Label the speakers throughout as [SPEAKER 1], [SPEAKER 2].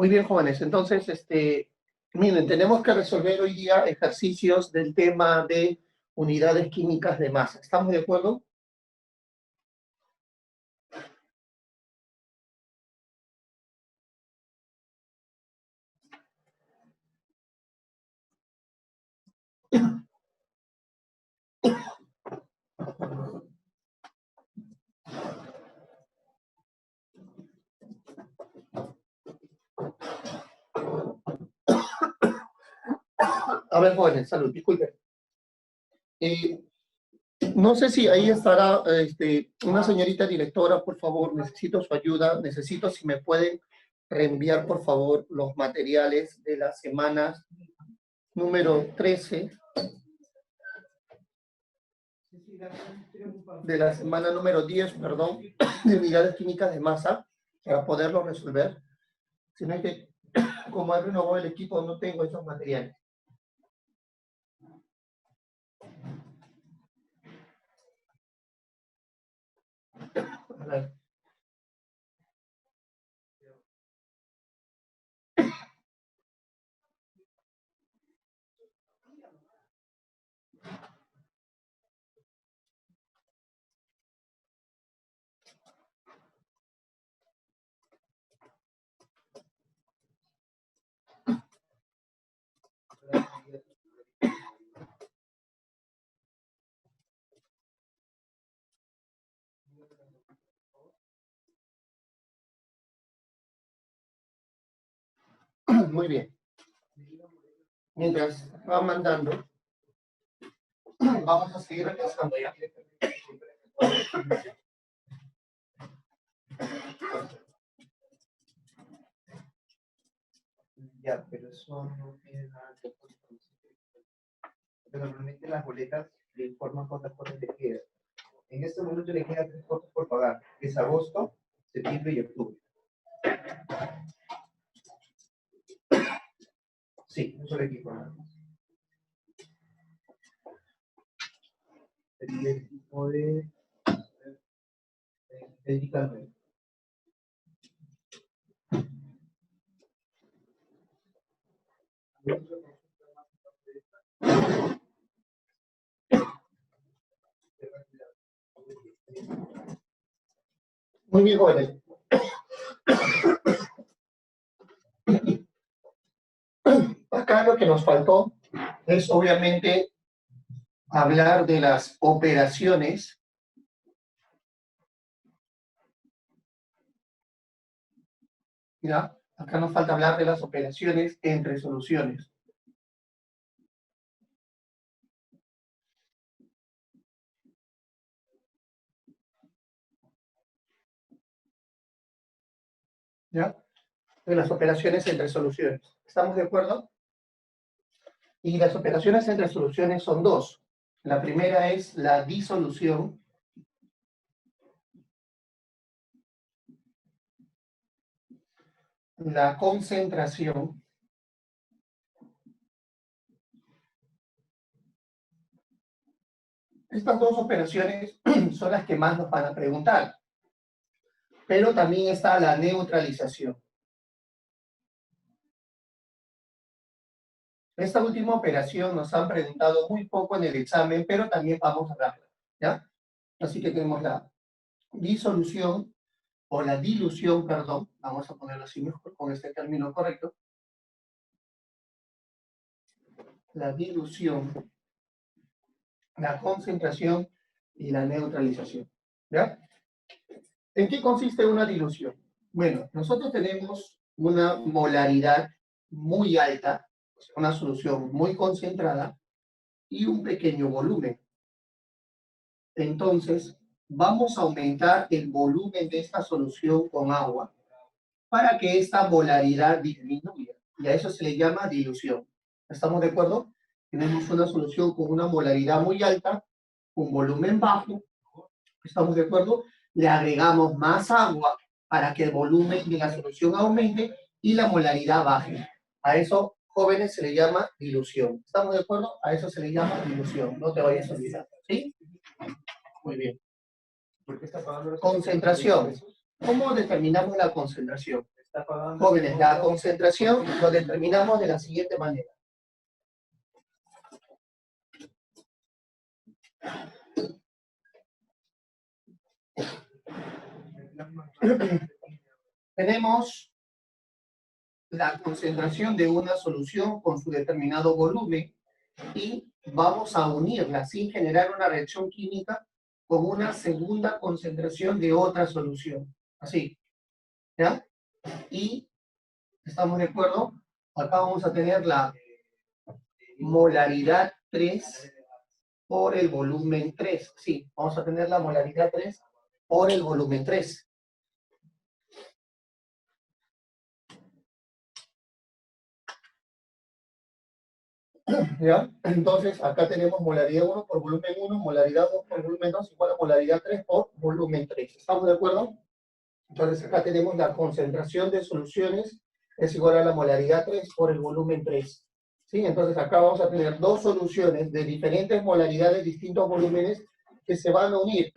[SPEAKER 1] Muy bien, jóvenes. Entonces, miren, tenemos que resolver hoy día ejercicios del tema de unidades químicas de masa. ¿Estamos de acuerdo? A ver, jóvenes, salud, disculpen. No sé si ahí estará una señorita directora, por favor, necesito su ayuda, necesito si me pueden reenviar, por favor, los materiales de la semana número 13, de la semana número 10, perdón, de unidades químicas de masa, para poderlo resolver. Si no es que, como he renovado el equipo, no tengo esos materiales. A ver. Muy bien. Mientras va mandando, vamos a seguir repasando ya.
[SPEAKER 2] Ya, pero eso no tiene nada que ver con pero normalmente las boletas le informan cuántas cosas le quedan. En este momento le quedan 3 cosas por pagar, que es agosto, septiembre y octubre. Sí, eso le equipo nada más. El equipo de medicamentos.
[SPEAKER 1] Muy bien, jóvenes. Acá lo que nos faltó es obviamente hablar de las operaciones ¿ya? Acá nos falta hablar de las operaciones entre soluciones. ¿Ya? De las operaciones entre soluciones. ¿Estamos de acuerdo? Y las operaciones entre soluciones son dos. La primera es la disolución. La concentración. Estas dos operaciones son las que más nos van a preguntar. Pero también está la neutralización. Esta última operación nos han preguntado muy poco en el examen, pero también vamos a hablarla, ¿ya? Así que tenemos la disolución, o la dilución, perdón, vamos a ponerlo así mejor con este término correcto. La dilución, la concentración y la neutralización, ¿ya? ¿En qué consiste una dilución? Bueno, nosotros tenemos una molaridad muy alta, una solución muy concentrada y un pequeño volumen. Entonces, vamos a aumentar el volumen de esta solución con agua para que esta molaridad disminuya. Y a eso se le llama dilución. ¿Estamos de acuerdo? Tenemos una solución con una molaridad muy alta, un volumen bajo. ¿Estamos de acuerdo? Le agregamos más agua para que el volumen de la solución aumente y la molaridad baje. A eso, jóvenes, se le llama dilución. ¿Estamos de acuerdo? A eso se le llama dilución. No te vayas a olvidar. ¿Sí? Muy bien. Concentración. ¿Cómo determinamos la concentración? Jóvenes, la concentración lo determinamos de la siguiente manera. Tenemos la concentración de una solución con su determinado volumen y vamos a unirla sin generar una reacción química con una segunda concentración de otra solución. Así, ¿ya? Y, ¿estamos de acuerdo? Acá vamos a tener la molaridad 3 por el volumen 3. Sí, vamos a tener la molaridad 3 por el volumen 3. ¿Ya? Entonces, acá tenemos molaridad 1 por volumen 1, molaridad 2 por volumen 2, igual a molaridad 3 por volumen 3. ¿Estamos de acuerdo? Entonces, acá tenemos la concentración de soluciones es igual a la molaridad 3 por el volumen 3. ¿Sí? Entonces, acá vamos a tener dos soluciones de diferentes molaridades, distintos volúmenes, que se van a unir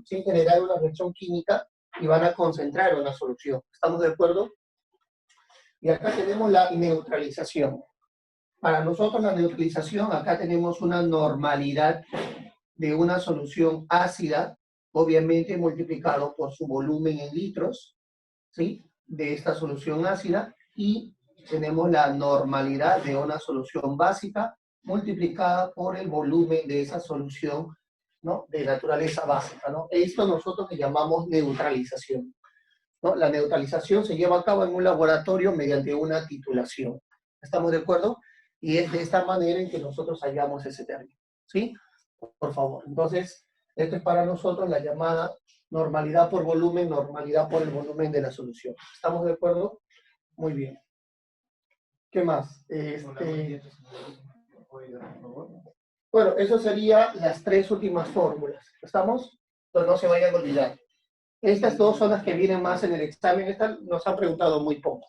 [SPEAKER 1] sin generar una reacción química y van a concentrar una solución. ¿Estamos de acuerdo? Y acá tenemos la neutralización. Para nosotros la neutralización, acá tenemos una normalidad de una solución ácida, obviamente multiplicado por su volumen en litros, ¿sí? De esta solución ácida, y tenemos la normalidad de una solución básica multiplicada por el volumen de esa solución, ¿no? De naturaleza básica, ¿no? Esto nosotros le llamamos neutralización, ¿no? La neutralización se lleva a cabo en un laboratorio mediante una titulación. ¿Estamos de acuerdo? Y es de esta manera en que nosotros hallamos ese término. ¿Sí? Por favor. Entonces, esto es para nosotros la llamada normalidad por volumen, normalidad por el volumen de la solución. ¿Estamos de acuerdo? Muy bien. ¿Qué más? Bueno, eso serían las tres últimas fórmulas. ¿Estamos? Entonces no se vayan a olvidar. Estas dos son las que vienen más en el examen. Estas nos han preguntado muy poco.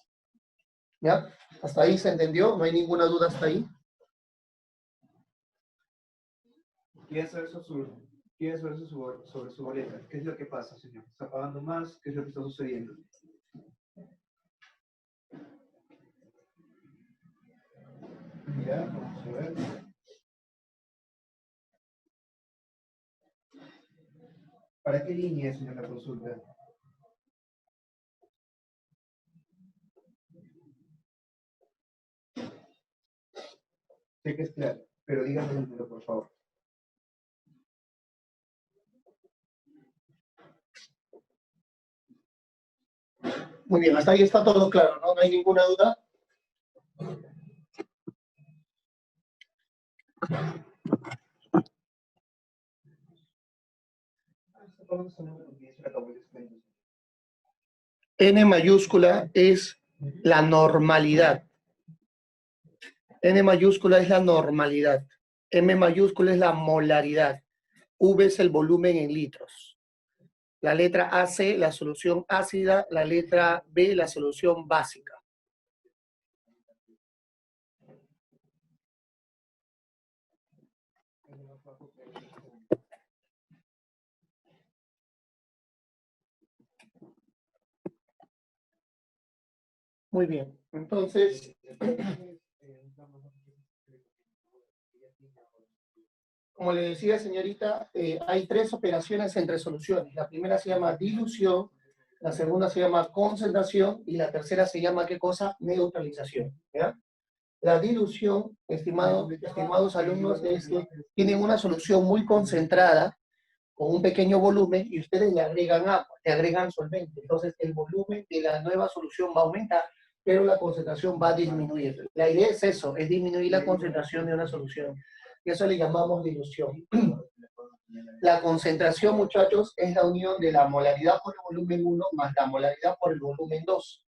[SPEAKER 1] ¿Ya? ¿Hasta ahí se entendió? ¿No hay ninguna duda hasta ahí?
[SPEAKER 2] ¿Quiere saber sobre su boleta? ¿Qué es lo que pasa, señor? ¿Está pagando más? ¿Qué es lo que está sucediendo? Ya, vamos a ver. ¿Para qué línea es, señor, la consulta? Sé que es claro, pero dígame el número, por favor.
[SPEAKER 1] Muy bien, hasta ahí está todo claro, ¿no? ¿No hay ninguna duda? N mayúscula es la normalidad. N mayúscula es la normalidad. M mayúscula es la molaridad. V es el volumen en litros. La letra AC, la solución ácida. La letra B, la solución básica. Muy bien. Entonces, como le decía, señorita, hay tres operaciones entre soluciones. La primera se llama dilución, la segunda se llama concentración y la tercera se llama, ¿qué cosa? Neutralización. ¿Ya? La dilución, estimados alumnos, es que tienen una solución muy concentrada con un pequeño volumen y ustedes le agregan agua, le agregan solvente. Entonces el volumen de la nueva solución va a aumentar, pero la concentración va a disminuir. La idea es eso, es disminuir la concentración de una solución. Y eso le llamamos dilución. La concentración, muchachos, es la unión de la molaridad por el volumen 1 más la molaridad por el volumen 2.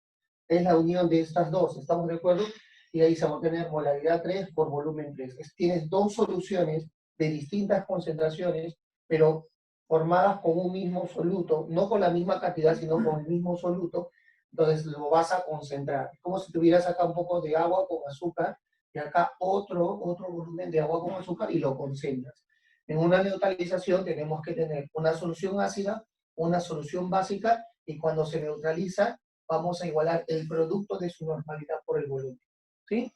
[SPEAKER 1] Es la unión de estas dos, ¿estamos de acuerdo? Y ahí se va a tener molaridad 3 por volumen 3. Tienes dos soluciones de distintas concentraciones, pero formadas con un mismo soluto, no con la misma cantidad, sino con el mismo soluto. Entonces lo vas a concentrar. Es como si tuvieras acá un poco de agua con azúcar y acá otro volumen de agua con azúcar y lo concentras. En una neutralización tenemos que tener una solución ácida, una solución básica, y cuando se neutraliza, vamos a igualar el producto de su normalidad por el volumen. ¿Sí?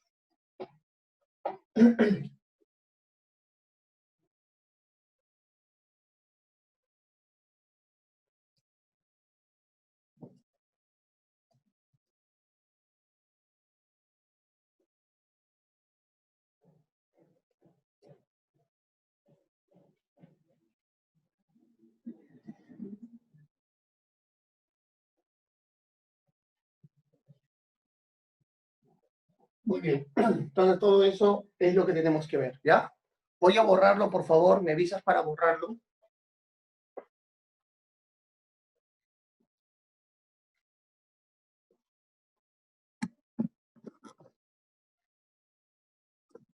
[SPEAKER 1] Muy bien. Entonces todo eso es lo que tenemos que ver, ¿ya? Voy a borrarlo, por favor. ¿Me avisas para borrarlo?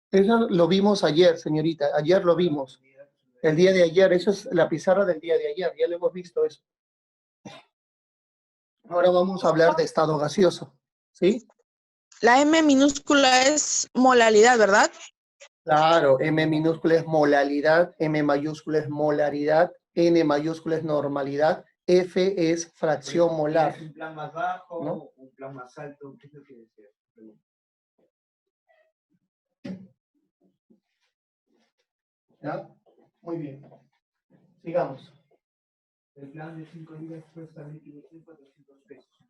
[SPEAKER 1] Eso lo vimos ayer, señorita. Ayer lo vimos. El día de ayer. Eso es la pizarra del día de ayer. Ya lo hemos visto eso. Ahora vamos a hablar de estado gaseoso. ¿Sí?
[SPEAKER 3] La M minúscula es molaridad, ¿verdad?
[SPEAKER 1] Claro. M minúscula es molalidad. M mayúscula es molaridad. N mayúscula es normalidad. F es fracción molar.
[SPEAKER 2] ¿Es un plan más bajo,
[SPEAKER 1] ¿no?
[SPEAKER 2] un plan más alto? ¿Qué es lo que desea?
[SPEAKER 1] ¿Ya? Muy bien. Sigamos.
[SPEAKER 2] El plan de 5 días cuesta 1.400 pesos.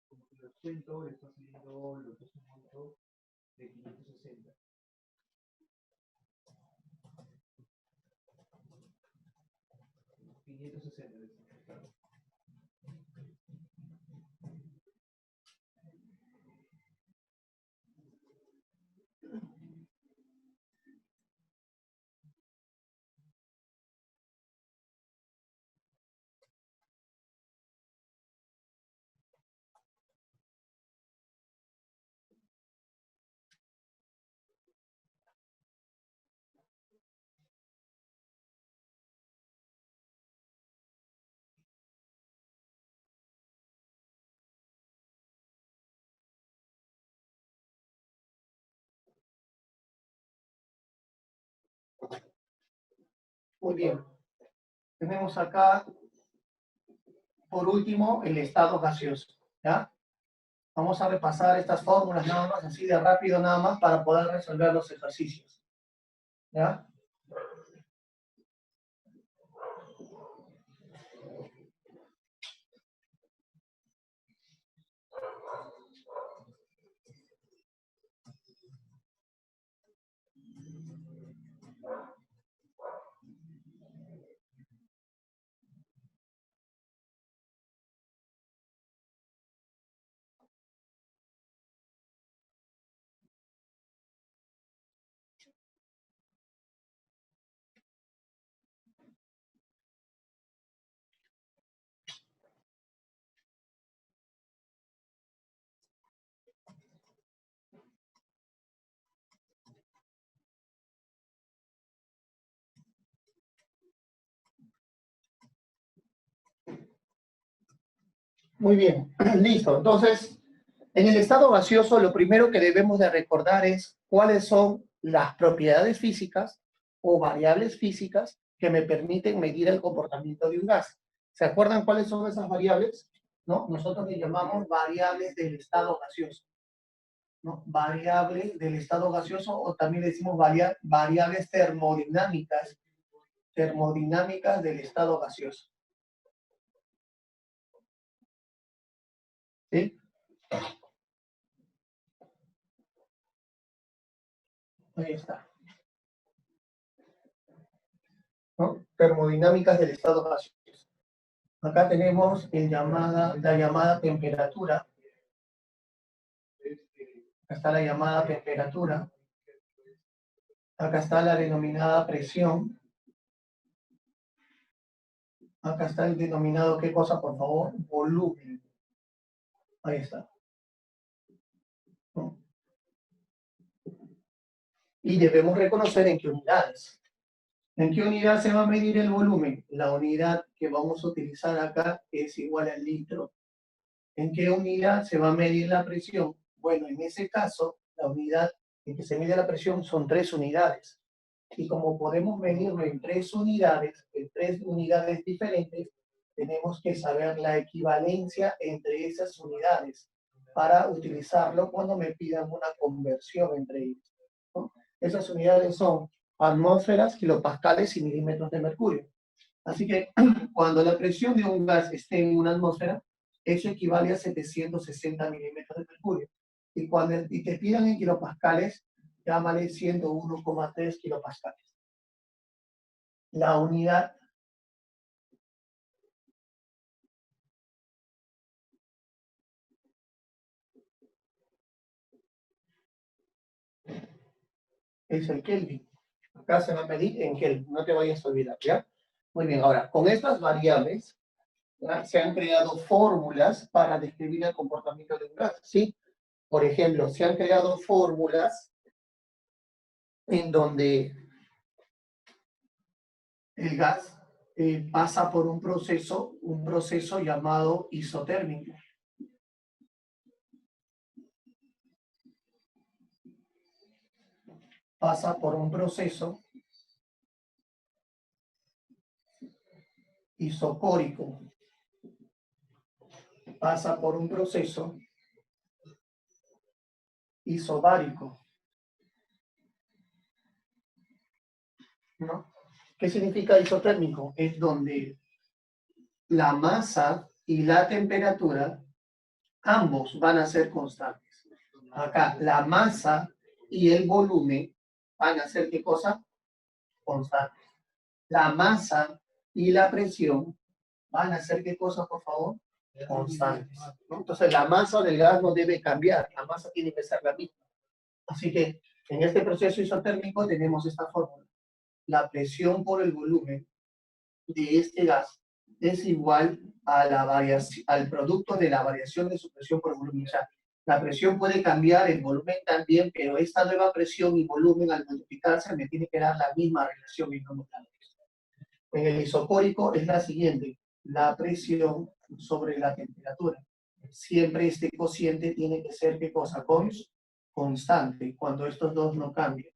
[SPEAKER 2] Como que lo descuento, le está saliendo lo que es un monto de 560.
[SPEAKER 1] Muy bien. Tenemos acá, por último, el estado gaseoso. ¿Ya? Vamos a repasar estas fórmulas nada más, así de rápido nada más, para poder resolver los ejercicios. ¿Ya? Muy bien, listo. Entonces, en el estado gaseoso, lo primero que debemos de recordar es cuáles son las propiedades físicas o variables físicas que me permiten medir el comportamiento de un gas. ¿Se acuerdan cuáles son esas variables? ¿No? Nosotros le llamamos variables del estado gaseoso. ¿No? Variables del estado gaseoso, o también decimos variables termodinámicas del estado gaseoso. ¿Sí? Ahí está. ¿No? Termodinámicas del estado gaseoso. Acá tenemos la llamada temperatura. Acá está la llamada temperatura. Acá está la denominada presión. Acá está el denominado, ¿qué cosa, por favor? Volumen. Ahí está. ¿No? Y debemos reconocer en qué unidades. ¿En qué unidad se va a medir el volumen? La unidad que vamos a utilizar acá es igual al litro. ¿En qué unidad se va a medir la presión? Bueno, en ese caso, la unidad en que se mide la presión son 3 unidades. Y como podemos medirlo en 3 unidades diferentes, tenemos que saber la equivalencia entre esas unidades para utilizarlo cuando me pidan una conversión entre ellas, ¿no? Esas unidades son atmósferas, kilopascales y milímetros de mercurio. Así que cuando la presión de un gas esté en una atmósfera, eso equivale a 760 milímetros de mercurio. Y cuando te pidan en kilopascales, llámale 101,3 kilopascales. La unidad es el Kelvin. Acá se va a medir en Kelvin, no te vayas a olvidar, ¿ya? Muy bien, ahora, con estas variables, ¿ya? Se han creado fórmulas para describir el comportamiento de un gas, ¿sí? Por ejemplo, se han creado fórmulas en donde el gas pasa por un proceso llamado isotérmico. Pasa por un proceso isocórico. Pasa por un proceso isobárico, ¿no? ¿Qué significa isotérmico? Es donde la masa y la temperatura, ambos van a ser constantes. Acá, la masa y el volumen van a ser, ¿qué cosa? Constantes. La masa y la presión van a ser, ¿qué cosa, por favor? Constantes, ¿no? Entonces, la masa del gas no debe cambiar, la masa tiene que ser la misma. Así que, en este proceso isotérmico tenemos esta fórmula. La presión por el volumen de este gas es igual a la variación, al producto de la variación de su presión por volumen. O sea, la presión puede cambiar, el volumen también, pero esta nueva presión y volumen al multiplicarse me tiene que dar la misma relación y no la misma. En el isocórico es la siguiente, la presión sobre la temperatura. Siempre este cociente tiene que ser, ¿qué cosa? Constante, cuando estos dos no cambian.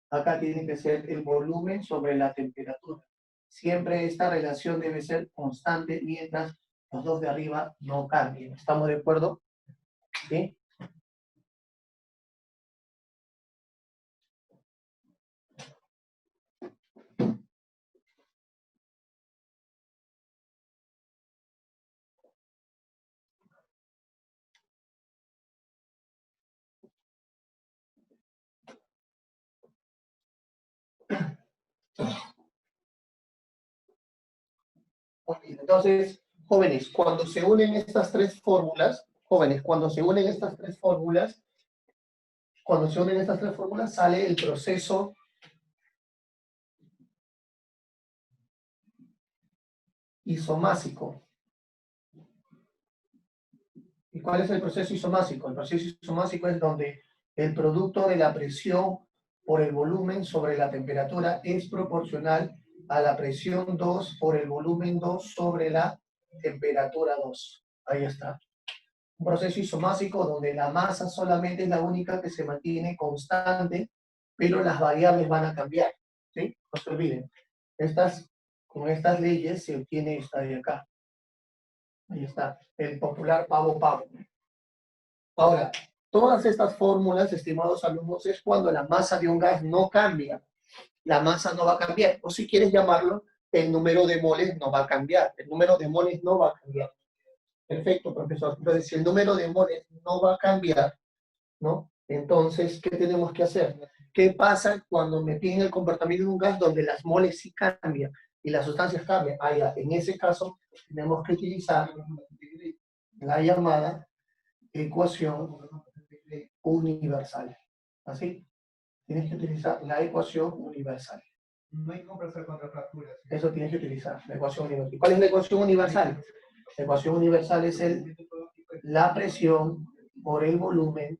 [SPEAKER 1] Acá tiene que ser el volumen sobre la temperatura. Siempre esta relación debe ser constante mientras los dos de arriba no cambien. ¿Estamos de acuerdo? ¿Sí? Muy bien. Entonces, jóvenes, cuando se unen estas tres fórmulas, sale el proceso isomásico. ¿Y cuál es el proceso isomásico? El proceso isomásico es donde el producto de la presión por el volumen sobre la temperatura es proporcional a la presión 2 por el volumen 2 sobre la temperatura 2. Ahí está. Un proceso isomásico donde la masa solamente es la única que se mantiene constante, pero las variables van a cambiar, ¿sí? No se olviden. Con estas leyes se obtiene esta de acá. Ahí está, el popular pavo-pavo. Ahora, todas estas fórmulas, estimados alumnos, es cuando la masa de un gas no cambia. La masa no va a cambiar. O si quieres llamarlo, el número de moles no va a cambiar. El número de moles no va a cambiar. Perfecto, profesor. Entonces, si el número de moles no va a cambiar, ¿no? Entonces, ¿qué tenemos que hacer? ¿Qué pasa cuando me piden el comportamiento de un gas donde las moles sí cambian y las sustancias cambian? Ah, ya. En ese caso, tenemos que utilizar la llamada ecuación universal. ¿Así? Tienes que utilizar la ecuación universal.
[SPEAKER 2] No hay que conversar contra fracturas.
[SPEAKER 1] Eso tienes que utilizar, la ecuación universal. ¿Y cuál es la ecuación universal? La ecuación universal es la presión por el volumen,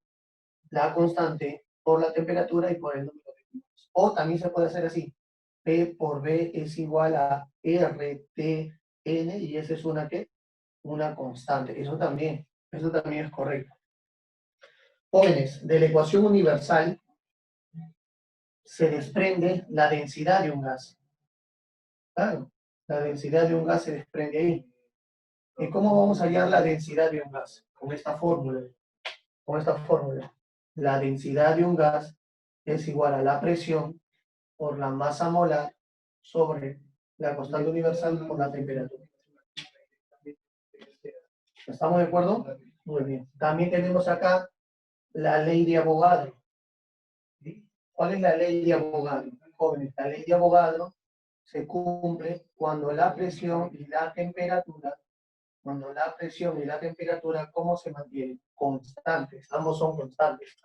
[SPEAKER 1] la constante por la temperatura y por el número de minutos. O también se puede hacer así. P por B es igual a RTN y esa es una ¿qué? Una constante. Eso también es correcto. Jóvenes, de la ecuación universal se desprende la densidad de un gas. Claro, la densidad de un gas se desprende ahí. ¿Y cómo vamos a hallar la densidad de un gas? Con esta fórmula. Con esta fórmula. La densidad de un gas es igual a la presión por la masa molar sobre la constante universal por la temperatura. ¿Estamos de acuerdo? Muy bien. También tenemos acá la ley de Avogadro. ¿Sí? ¿Cuál es la ley de Avogadro? Jóvenes, la ley de Avogadro se cumple cuando la presión y la temperatura, ¿cómo se mantienen? Constantes, ambos son constantes.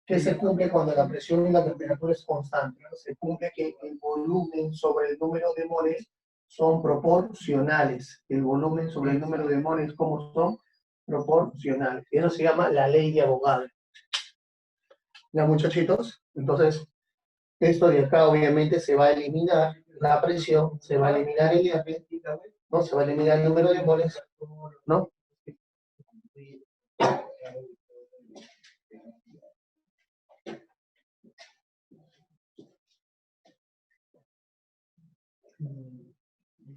[SPEAKER 1] ¿Qué se cumple cuando la presión y la temperatura es constante? Se cumple que el volumen sobre el número de moles son proporcionales. El volumen sobre el número de moles, ¿cómo son? Proporcionales. Eso se llama la ley de Avogadro. ¿Ya, muchachitos? Entonces, esto de acá obviamente se va a eliminar la presión, se va a eliminar el F, ¿no? Se va a eliminar el número de moles, ¿no?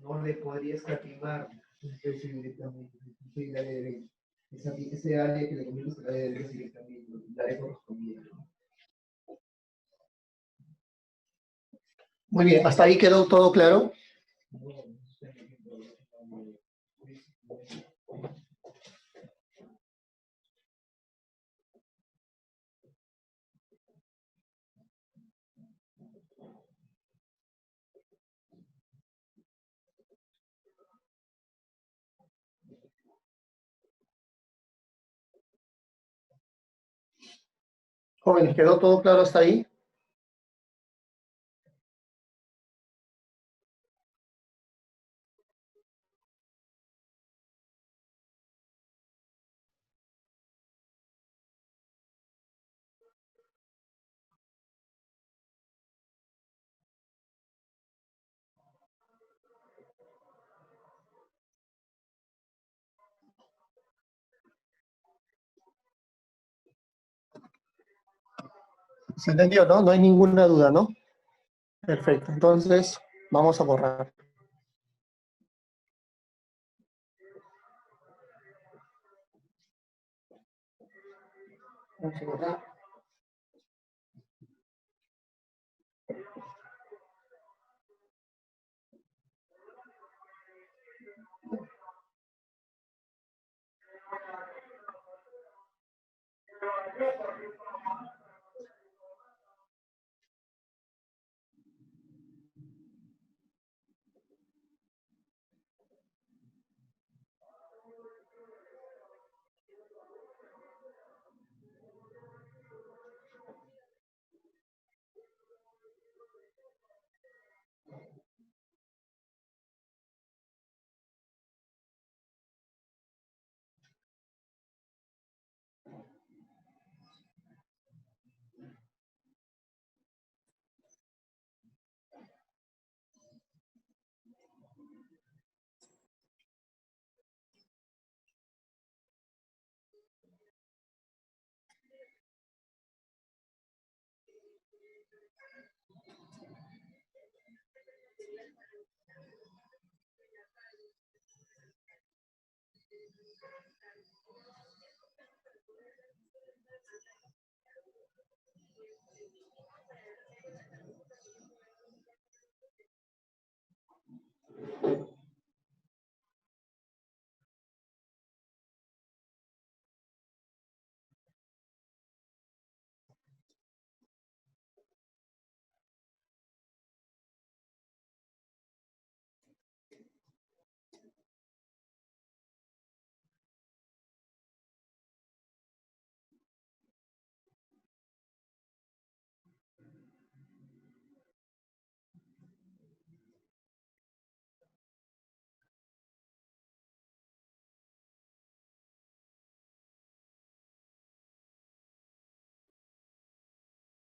[SPEAKER 2] No le podría escatimar un precio directamente. Ese área que le comento se la debe directamente, la de correspondiente.
[SPEAKER 1] Muy bien, ¿hasta ahí quedó todo claro? Jóvenes, ¿quedó todo claro hasta ahí? ¿Se entendió, no? No hay ninguna duda, ¿no? Perfecto, entonces vamos a borrar. Vamos a borrar.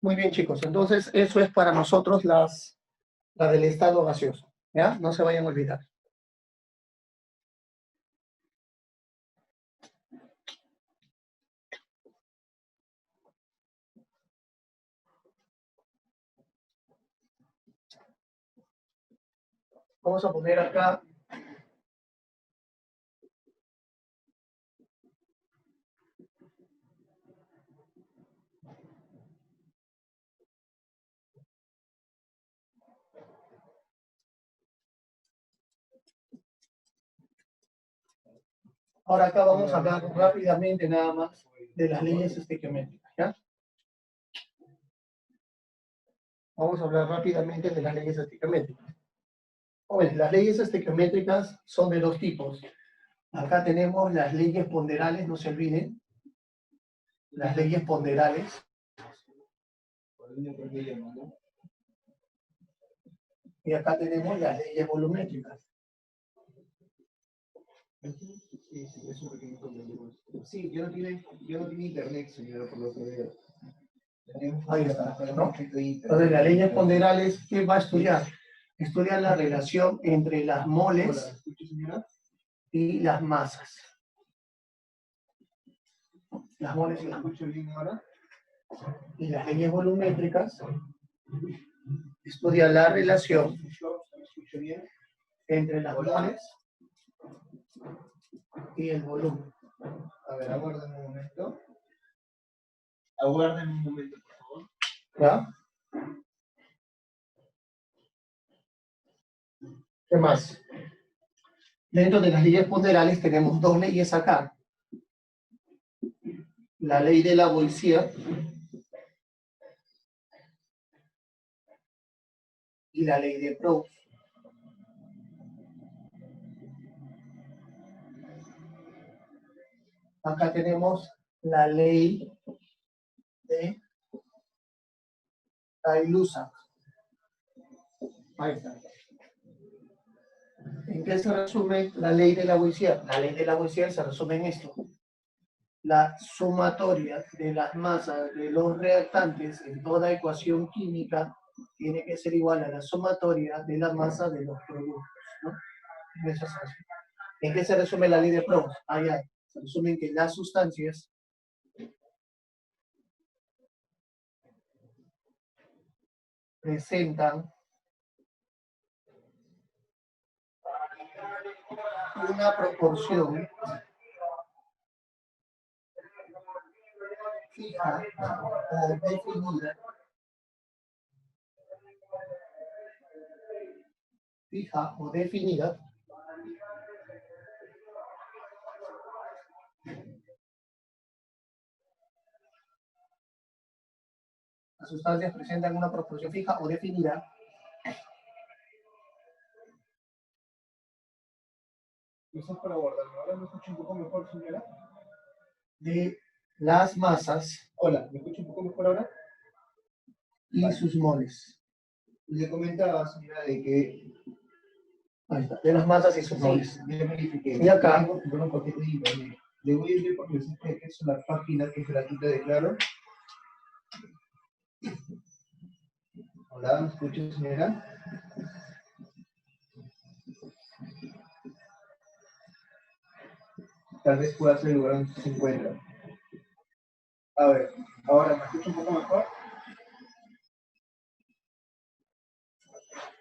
[SPEAKER 1] Muy bien, chicos. Entonces, eso es para nosotros las del estado gaseoso. ¿Ya? No se vayan a olvidar. Vamos a poner acá Ahora acá vamos a hablar rápidamente nada más de las leyes estequiométricas, ¿ya? Vamos a hablar rápidamente de las leyes estequiométricas. Bueno, las leyes estequiométricas son de dos tipos. Acá tenemos las leyes ponderales, no se olviden. Las leyes ponderales. Y acá tenemos las leyes volumétricas.
[SPEAKER 2] Sí, yo no tiene internet, señora, por lo que veo.
[SPEAKER 1] Ahí está, ¿no? Entonces, las leyes ponderales, ¿qué va a estudiar? Estudia la relación entre las moles y las masas. Las moles y las masas. Y las leyes volumétricas estudia la relación entre las moles y el volumen.
[SPEAKER 2] A ver, aguarden un momento. Aguarden un momento, por favor.
[SPEAKER 1] ¿Ya? ¿Qué más? Dentro de las leyes ponderales tenemos dos leyes acá. La ley de Lavoisier y la ley de Proust. Acá tenemos la ley de Gay-Lussac. Ahí está. ¿En qué se resume la ley de Lavoisier? La ley de Lavoisier se resume en esto. La sumatoria de las masas de los reactantes en toda ecuación química tiene que ser igual a la sumatoria de la masa de los productos, ¿no? ¿En qué se resume la ley de Proust? Allá se resume en que las sustancias presentan una proporción fija o definida las sustancias presentan una proporción fija o definida
[SPEAKER 2] Eso es para guardarlo. Ahora me escucho un poco mejor, señora.
[SPEAKER 1] de las masas
[SPEAKER 2] Hola, ¿me escucho un poco mejor ahora?
[SPEAKER 1] y sus moles.
[SPEAKER 2] Le comentaba, señora, de que
[SPEAKER 1] Ahí está, de las masas y sus moles.
[SPEAKER 2] sí, ya verifiqué.
[SPEAKER 1] Y acá.
[SPEAKER 2] Tengo un paquete de internet. Le voy a enviar por mensaje de texto la página que es gratuita de Claro. Hola, ¿me escucha, señora? Tal vez pueda ser el lugar donde se encuentra. A ver, ahora, ¿me escucha un poco mejor?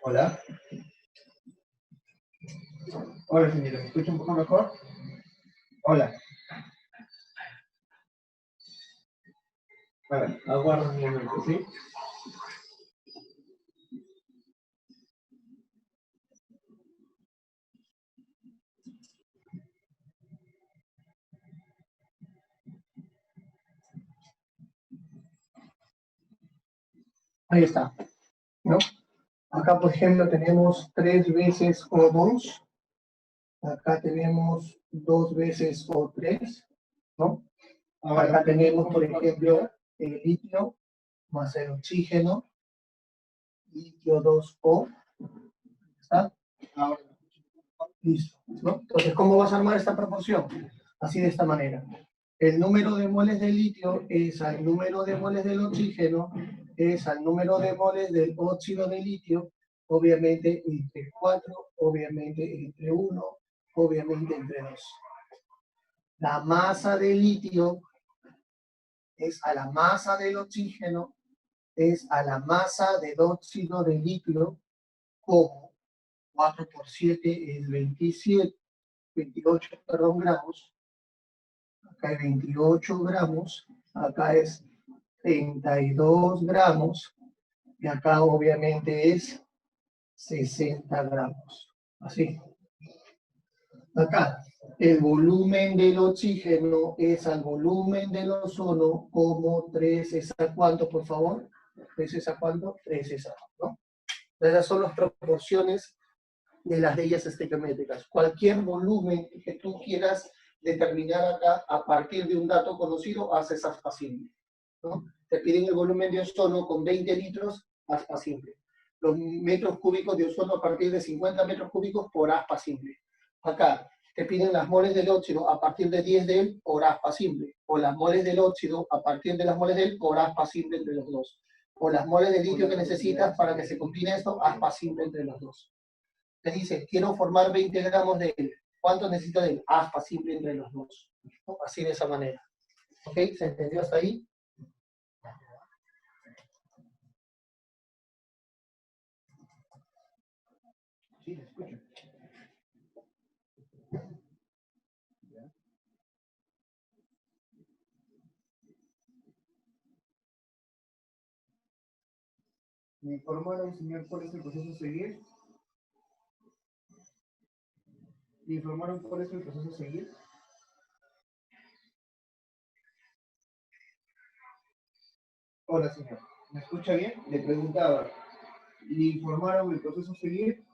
[SPEAKER 2] Hola. Hola, señora, ¿me escucha un poco mejor? Hola. A ver, aguarda un momento, ¿sí?
[SPEAKER 1] Ahí está, ¿no? Acá, por ejemplo, tenemos 3 veces O2. Acá tenemos 2 veces O3, ¿no? Acá tenemos, por ejemplo, el litio más el oxígeno, litio 2O. ¿Está?
[SPEAKER 2] Ahora,
[SPEAKER 1] Listo, ¿no? Entonces, ¿cómo vas a armar esta proporción? Así de esta manera. El número de moles de litio es al número de moles del oxígeno, es al número de moles del óxido de litio, obviamente entre 4, obviamente entre 1, obviamente entre 2. La masa de litio es a la masa del oxígeno, es a la masa del óxido de litio, como 4 por 7 es 28 gramos. Acá hay 28 gramos, acá es 32 gramos, y acá obviamente es 60 gramos. Así. Acá, El volumen del oxígeno es al volumen del ozono como 3 es a cuánto, por favor. 3 es a cuánto, 3 es a, ¿no? Esas son las proporciones de las leyes estequiométricas. Cualquier volumen que tú quieras determinar acá a partir de un dato conocido, haces aspa simple, ¿no? Te piden el volumen de ozono con 20 litros, aspa simple. Los metros cúbicos de ozono a partir de 50 metros cúbicos por aspa simple. Acá te piden las moles del óxido a partir de 10 de él por aspa simple. O las moles del óxido a partir de las moles de él por aspa simple entre los dos. O las moles de litio que necesitas para que se combine esto, aspa simple entre los dos. Te dice, quiero formar 20 gramos de él. ¿Cuánto necesito de él? Aspa simple entre los dos. ¿No? Así de esa manera. ¿Ok? ¿Se entendió hasta ahí?
[SPEAKER 2] Sí, le escucho. ¿Me informaron, señor, cuál es el proceso a seguir? ¿Me informaron cuál es el proceso a seguir? Hola, señor. ¿Me escucha bien? Le preguntaba. ¿Le informaron el proceso a seguir?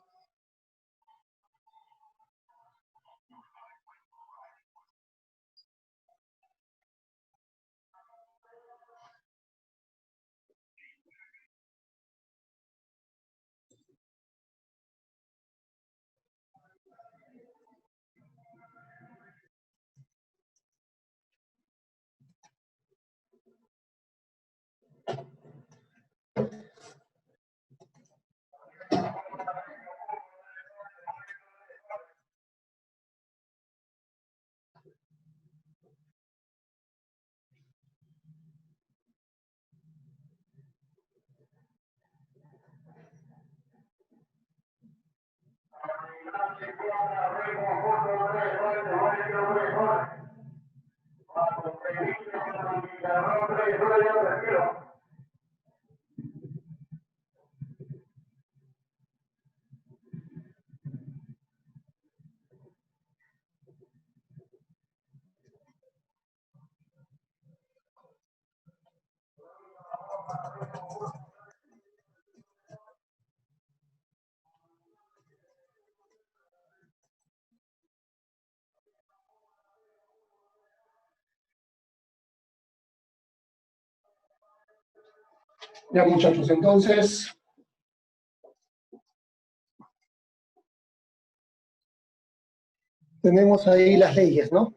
[SPEAKER 1] Ya, muchachos, entonces tenemos ahí las leyes, ¿no?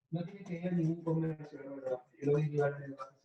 [SPEAKER 2] No tiene que ir a ningún comercio, la verdad. Yo lo voy a llevar en el barrio.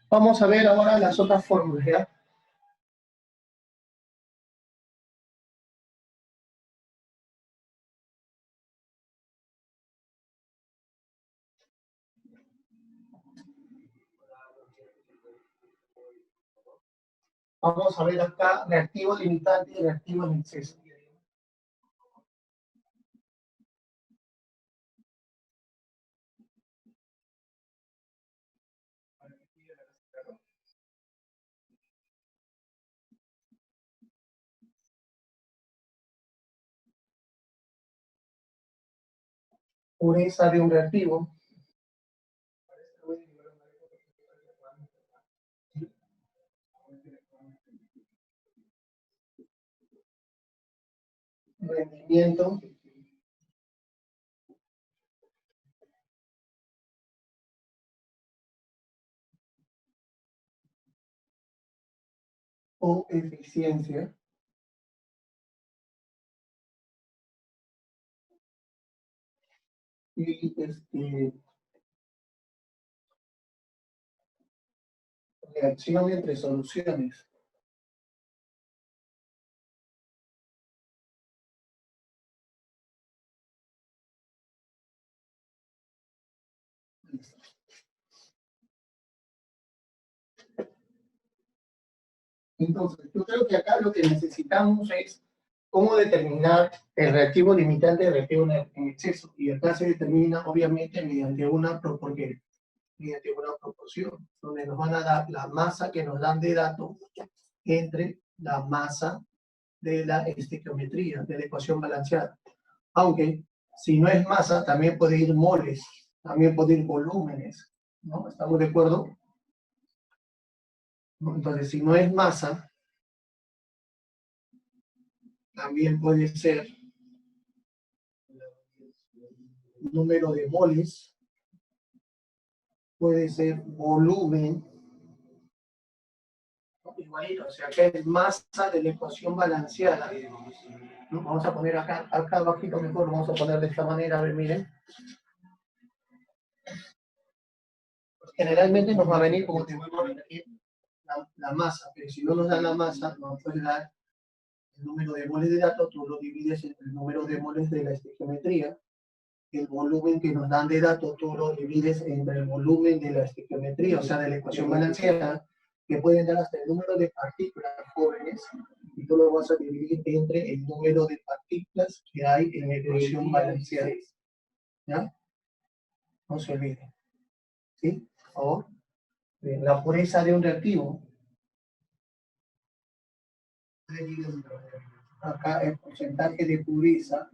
[SPEAKER 1] Vamos a ver ahora las otras fórmulas, ¿ya? Vamos a ver acá reactivo limitante y reactivo en exceso. Pureza de un reactivo. Rendimiento. O eficiencia. Y reacción entre soluciones. Entonces, yo creo que acá lo que necesitamos es cómo determinar el reactivo limitante y el reactivo en exceso. Y acá se determina, obviamente, mediante una proporción, donde nos van a dar la masa que nos dan de datos entre la masa de la estequiometría, de la ecuación balanceada. Aunque, si no es masa, también puede ir moles, también puede ir volúmenes, ¿no? ¿Estamos de acuerdo? Entonces, si no es masa, también puede ser número de moles, puede ser volumen, igualito, o sea, que es masa de la ecuación balanceada. ¿No? Vamos a poner acá abajito mejor, vamos a poner de esta manera, a ver, miren. Generalmente nos va a venir como te vuelvo a repetir la masa, pero si no nos dan la masa, nos puede dar el número de moles de datos, tú lo divides entre el número de moles de la estequiometría, el volumen que nos dan de datos, tú lo divides entre el volumen de la estequiometría, o sea, de la ecuación balanceada, que pueden dar hasta el número de partículas jóvenes, y tú lo vas a dividir entre el número de partículas que hay en la ecuación balanceada. ¿Ya? No se olviden. ¿Sí? Por favor. La pureza de un reactivo. Acá el porcentaje de pureza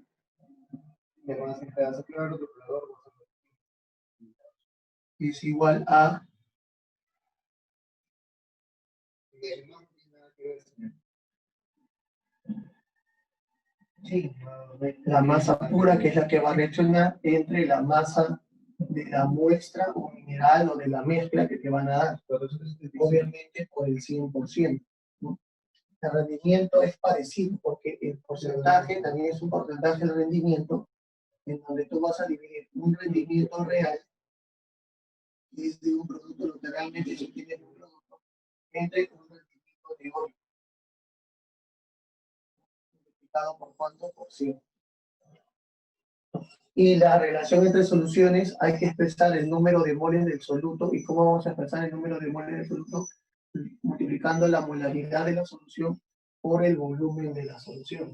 [SPEAKER 1] es igual a sí, la masa pura, que es la que va a reaccionar entre la masa de la muestra o mineral o de la mezcla que te van a dar, obviamente por el 100%, ¿no? El rendimiento es parecido porque el porcentaje también es un porcentaje de rendimiento en donde tú vas a dividir un rendimiento real, que es de un producto, lo que realmente se tiene un producto, entre un rendimiento teórico, multiplicado por cuánto por 100. Y la relación entre soluciones, hay que expresar el número de moles del soluto. ¿Y cómo vamos a expresar el número de moles del soluto? Multiplicando la molaridad de la solución por el volumen de la solución.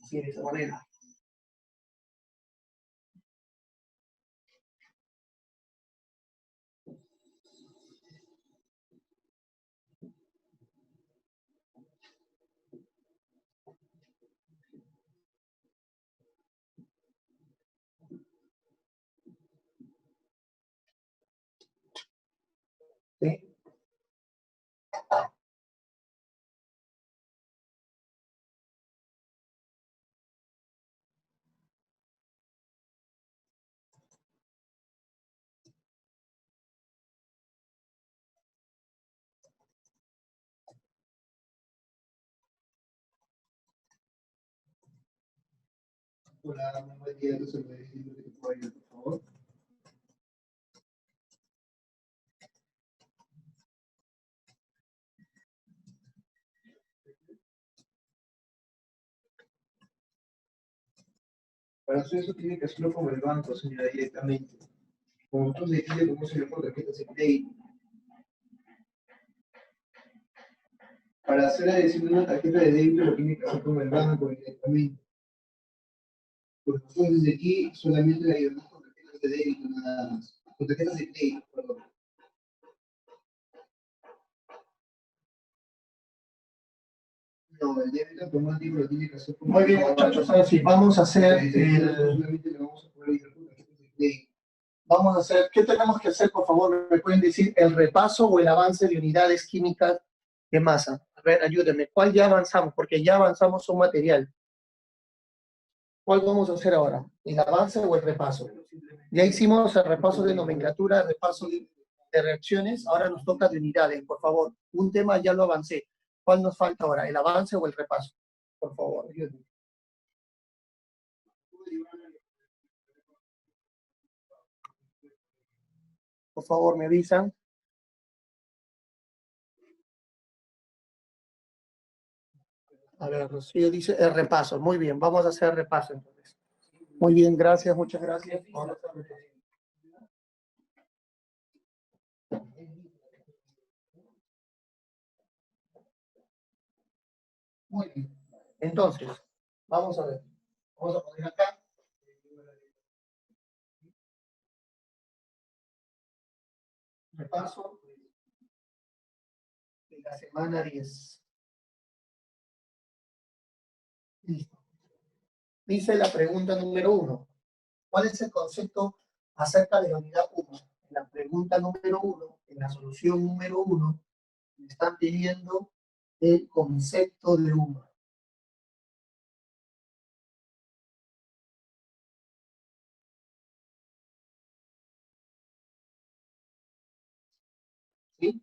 [SPEAKER 1] Así, de esa manera. ¿Sí? Hola, muy buen día, ¿se puede decir lo que te puedo ayudar, por favor? Para hacer eso tiene que hacerlo con el banco, señora, directamente. Como nosotros le pide cómo se ve por tarjetas de crédito.
[SPEAKER 2] Para hacer la adhesión de una tarjeta de débito lo tiene que hacer con el banco directamente. Pues nosotros desde aquí solamente la ayudamos con tarjetas de débito nada más. Con tarjetas de crédito, perdón. No, el débito automático lo tiene que hacer con.
[SPEAKER 1] Muy bien, muchachos. Ahora sí, vamos a hacer
[SPEAKER 2] Solamente le vamos a poder ayudar con tarjetas de crédito.
[SPEAKER 1] vamos a hacer, ¿qué tenemos que hacer? Por favor, ¿me pueden decir el repaso o el avance de unidades químicas de masa? A ver, ayúdenme. ¿Cuál ya avanzamos? Porque ya avanzamos un material. ¿Cuál vamos a hacer ahora? ¿El avance o el repaso? Ya hicimos el repaso de nomenclatura, el repaso de reacciones, ahora nos toca de unidades, por favor. Un tema ya lo avancé. ¿Cuál nos falta ahora? ¿El avance o el repaso? Por favor, ayúdenme. Por favor, me avisan. A ver, Rocío dice el repaso. Muy bien, vamos a hacer el repaso entonces. Muy bien, gracias, muchas gracias. Ahora está el repaso. Muy bien. Entonces, vamos a ver. Vamos a poner acá. Repaso de la semana 10. Listo. Dice la pregunta número 1. ¿Cuál es el concepto acerca de la unidad 1? En la pregunta número 1, en la solución número 1, me están pidiendo el concepto de UMA. ¿Sí?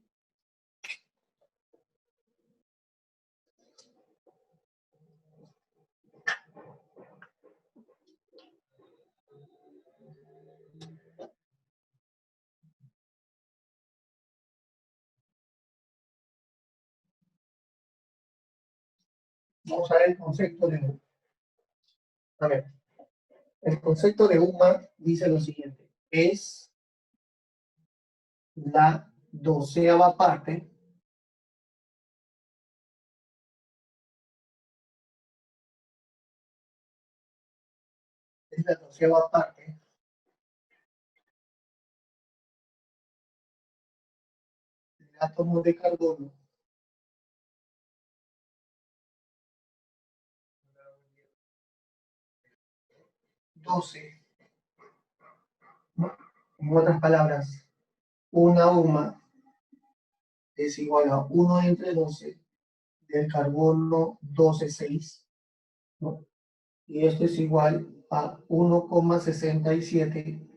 [SPEAKER 1] Vamos a ver el concepto de UMA. A ver, el concepto de UMA dice lo siguiente. Es la 12ª parte es la 12ª parte del átomo de carbono doce. En otras palabras, una UMA es igual a 1 entre 12 del carbono 12,6, ¿no? Y esto es igual a 1,67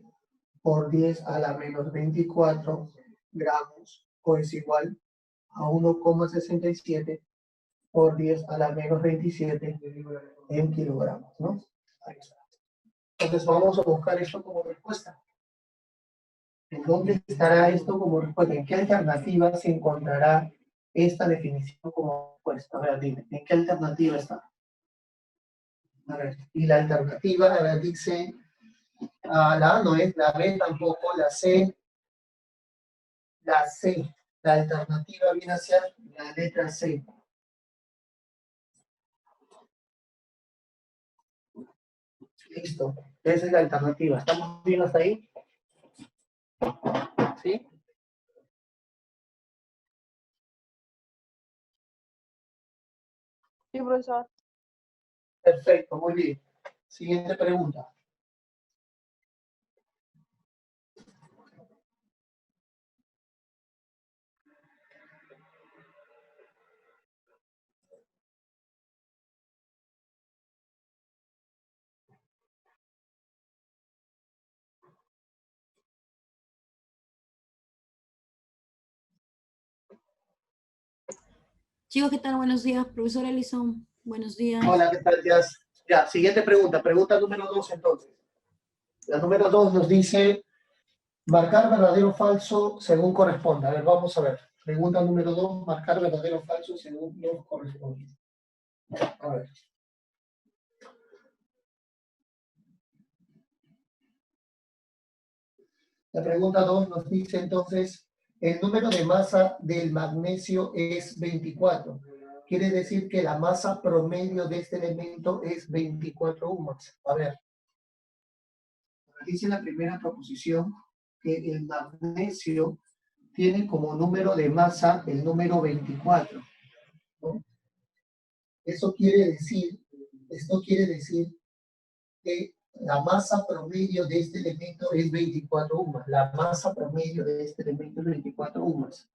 [SPEAKER 1] por 10 a la menos 24 gramos, o es igual a 1,67 por 10 a la menos 27 en kilogramos, ¿no? Ahí está. Entonces vamos a buscar esto como respuesta. ¿En dónde estará esto como respuesta? ¿En qué alternativa se encontrará esta definición como respuesta? A ver, dime, ¿en qué alternativa está? A ver, y la alternativa, a ver, dice, la A no es, la B tampoco, la C, la C. La alternativa viene a ser la letra C. Listo, esa es la alternativa. ¿Estamos bien hasta ahí? ¿Sí?
[SPEAKER 3] Sí, profesor.
[SPEAKER 1] Perfecto, muy bien. Siguiente pregunta.
[SPEAKER 4] Chicos, ¿qué tal? Buenos días, profesor Ellison. Buenos días.
[SPEAKER 1] Hola, ¿qué tal? Ya, siguiente pregunta. Pregunta número 2 entonces. La número 2 nos dice marcar verdadero o falso según corresponda. A ver, vamos a ver. Pregunta número 2, marcar verdadero o falso según nos corresponde. A ver. La pregunta 2 nos dice entonces, el número de masa del magnesio es 24. quiere decir que la masa promedio de este elemento es 24 UMAS. A ver, dice la primera proposición que el magnesio tiene como número de masa el número 24, ¿no? Esto quiere decir que la masa promedio de este elemento es 24 UMAS. La masa promedio de este elemento es 24 UMAS.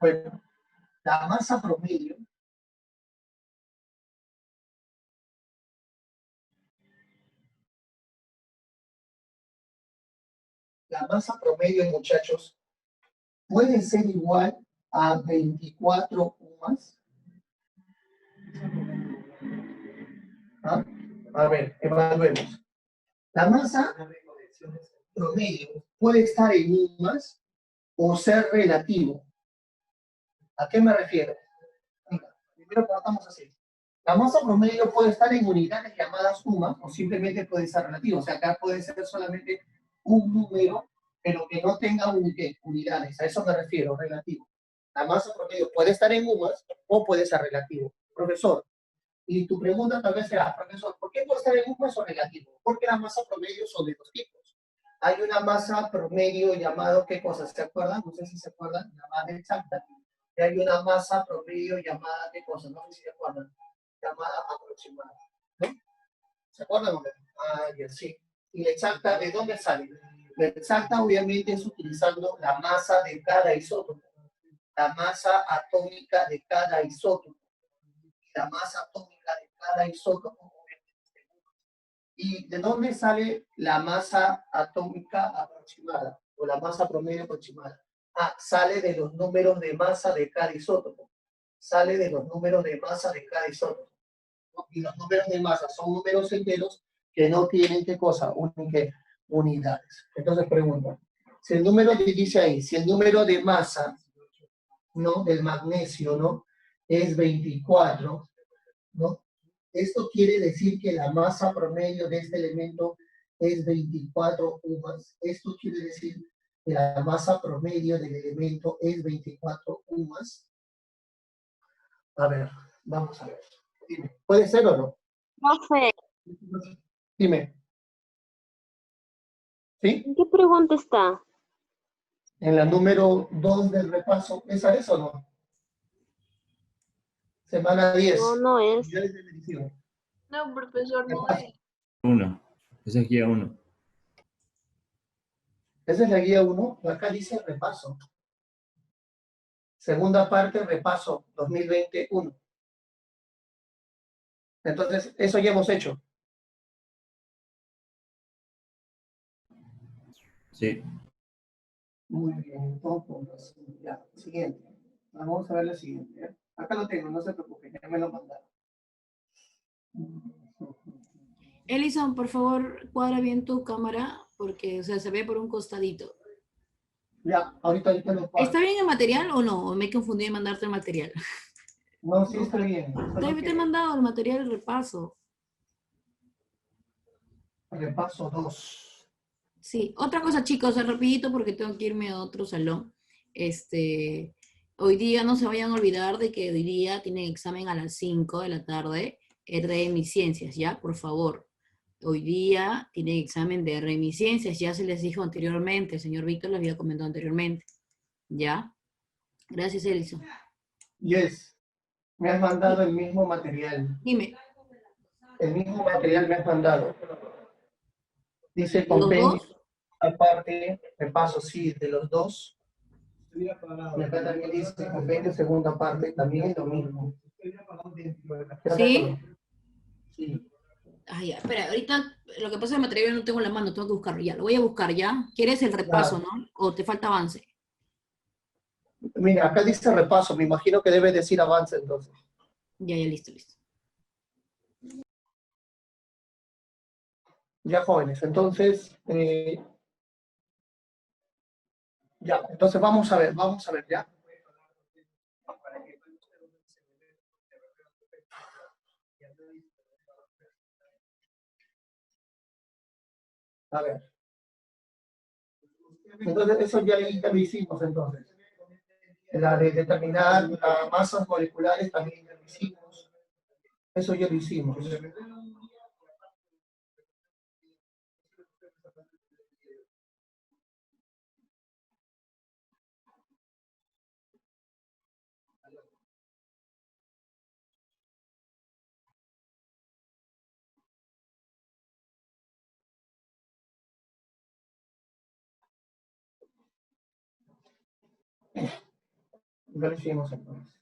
[SPEAKER 1] Bueno, la masa promedio muchachos, puede ser igual a 24 UMAS. ¿Ah? A ver, evaluemos. La masa promedio puede estar en UMAS o ser relativo. ¿A qué me refiero? Mira, primero partamos así. La masa promedio puede estar en unidades llamadas UMAS o simplemente puede ser relativo. O sea, acá puede ser solamente un número, pero que no tenga unidades. A eso me refiero, relativo. La masa promedio puede estar en UMAS o puede ser relativo. Profesor, y tu pregunta tal vez será, profesor, ¿por qué puede estar en UMAS o relativo? Porque las masas promedio son de dos tipos. Hay una masa promedio llamado, ¿qué cosa? ¿Se acuerdan? No sé si se acuerdan, llamada exacta. Y hay una masa promedio llamada, ¿qué cosa? No sé si se acuerdan, llamada aproximada. ¿No? ¿Se acuerdan o no? Ah, ya sí. ¿Y la exacta de dónde sale? La exacta obviamente es utilizando la masa de cada isótopo. La masa atómica de cada isótopo. La masa atómica de cada isótopo. ¿Y de dónde sale la masa atómica aproximada? O la masa promedio aproximada. Ah, sale de los números de masa de cada isótopo. Sale de los números de masa de cada isótopo. Y los números de masa son números enteros que no tienen, ¿qué cosa? Unidades. Entonces pregunta, si el número que dice ahí, si el número de masa, ¿no? Del magnesio, ¿no? Es 24, ¿no? Esto quiere decir que la masa promedio de este elemento es 24 UMAS. Esto quiere decir que la masa promedio del elemento es 24 UMAS. A ver, vamos a ver. Dime, ¿puede ser o no?
[SPEAKER 5] Profe,
[SPEAKER 1] Dime. ¿Sí?
[SPEAKER 5] ¿en qué pregunta está?
[SPEAKER 1] En la número 2 del repaso. ¿Esa es o no? Semana 10.
[SPEAKER 5] No, no es.
[SPEAKER 1] Unidades de medición.
[SPEAKER 3] No, profesor, no
[SPEAKER 1] Repaso.
[SPEAKER 3] es.
[SPEAKER 6] 1. Esa es guía 1.
[SPEAKER 1] Esa es la guía 1. Acá dice repaso. Segunda parte, repaso 2021. Entonces, eso ya hemos hecho.
[SPEAKER 6] Sí.
[SPEAKER 1] Muy bien, entonces, ya, siguiente. Vamos a ver la siguiente. ¿Eh? Acá lo tengo, no se preocupen, ya me lo mandaron.
[SPEAKER 4] Elison, por favor, cuadra bien tu cámara porque, o sea, se ve por un costadito.
[SPEAKER 1] Ya, ahorita lo cuadro.
[SPEAKER 4] ¿Está bien el material o no? ¿O me he confundido en mandarte el material?
[SPEAKER 1] No, sí está bien.
[SPEAKER 4] Te he mandado el material de repaso.
[SPEAKER 1] Repaso 2.
[SPEAKER 4] Sí, otra cosa, chicos, rapidito porque tengo que irme a otro salón. Hoy día no se vayan a olvidar de que hoy día tienen examen a las 5 de la tarde, Ciencias, ¿ya? Por favor. Hoy día tienen examen de Ciencias, ya se les dijo anteriormente, el señor Víctor les había comentado anteriormente, ¿ya? Gracias, Elison.
[SPEAKER 1] Yes. Me has mandado el mismo material.
[SPEAKER 4] Dime,
[SPEAKER 1] El mismo material me has mandado. Dice
[SPEAKER 4] ¿de los
[SPEAKER 1] compendio,
[SPEAKER 4] dos?
[SPEAKER 1] aparte, repaso, sí, de los dos. Y acá también dice compendio, segunda parte, también lo mismo.
[SPEAKER 4] ¿Sí?
[SPEAKER 1] Sí.
[SPEAKER 4] Ay, ya, espera, ahorita lo que pasa es que el material no tengo en la mano, tengo que buscarlo, ya, lo voy a buscar, ¿ya? ¿Quieres el repaso, no? ¿O te falta avance?
[SPEAKER 1] Mira, acá dice repaso, me imagino que debe decir avance entonces.
[SPEAKER 4] Ya, listo, listo.
[SPEAKER 1] Ya jóvenes, entonces, ya, entonces vamos a ver, ya. A ver. Entonces, eso ya lo hicimos entonces. La de determinar las masas moleculares también ya lo hicimos. Eso ya lo hicimos. Ya lo hicimos entonces.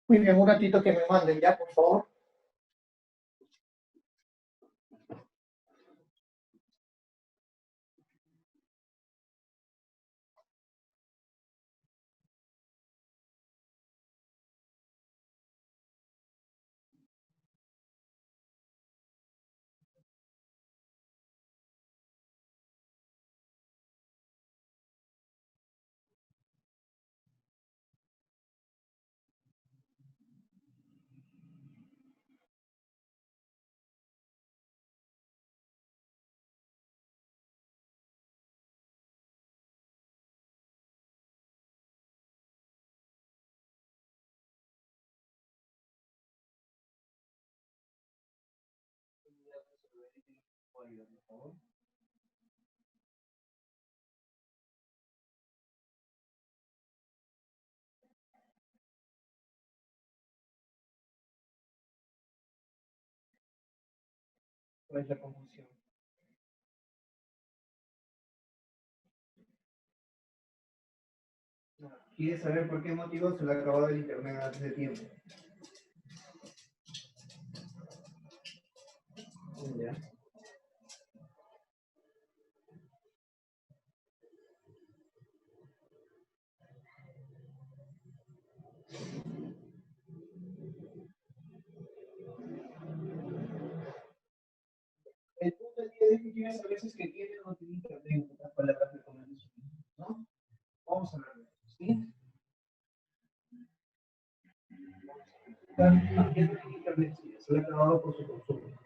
[SPEAKER 1] Muy bien, un ratito que me manden ya, por favor. ¿Cuál es la confusión? ¿Quieres saber por qué motivo se le ha acabado el internet antes de tiempo? Ya. El punto del día de hoy tienes a veces que tiene o no tiene internet, en otras palabras, recomendaciones, ¿no? Vamos a verlo, ¿sí? Ya tiene internet, sí, se le ha acabado por su consumo.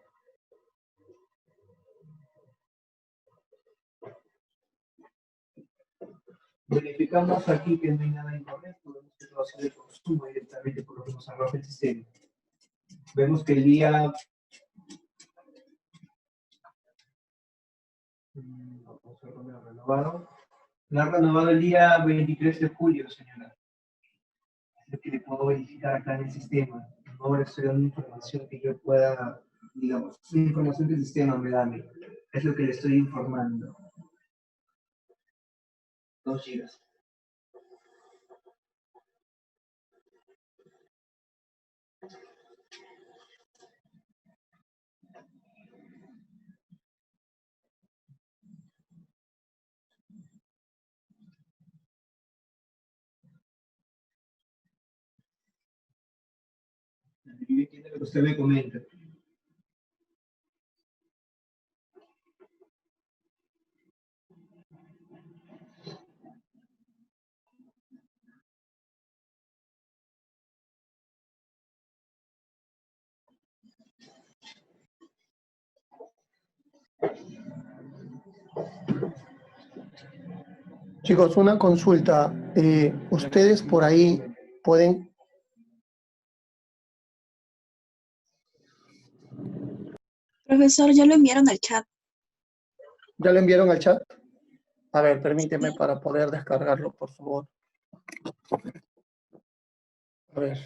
[SPEAKER 1] Verificamos aquí que no hay nada incorrecto, vemos que todo ha sido el consumo directamente por lo que nos arroja el sistema. Vemos que el día... Vamos a ver dónde lo renovaron. Lo ha renovado el día 23 de julio, señora. Es lo que le puedo verificar acá en el sistema. Ahora estoy dando información que yo pueda, digamos, información que el sistema me da a mí. Es lo que le estoy informando. 2 gigas. Yo entiendo lo que usted me comenta. Chicos, una consulta. Ustedes por ahí pueden...
[SPEAKER 3] Profesor, ya lo enviaron al chat.
[SPEAKER 1] ¿Ya lo enviaron al chat? A ver, permíteme para poder descargarlo, por favor. A ver.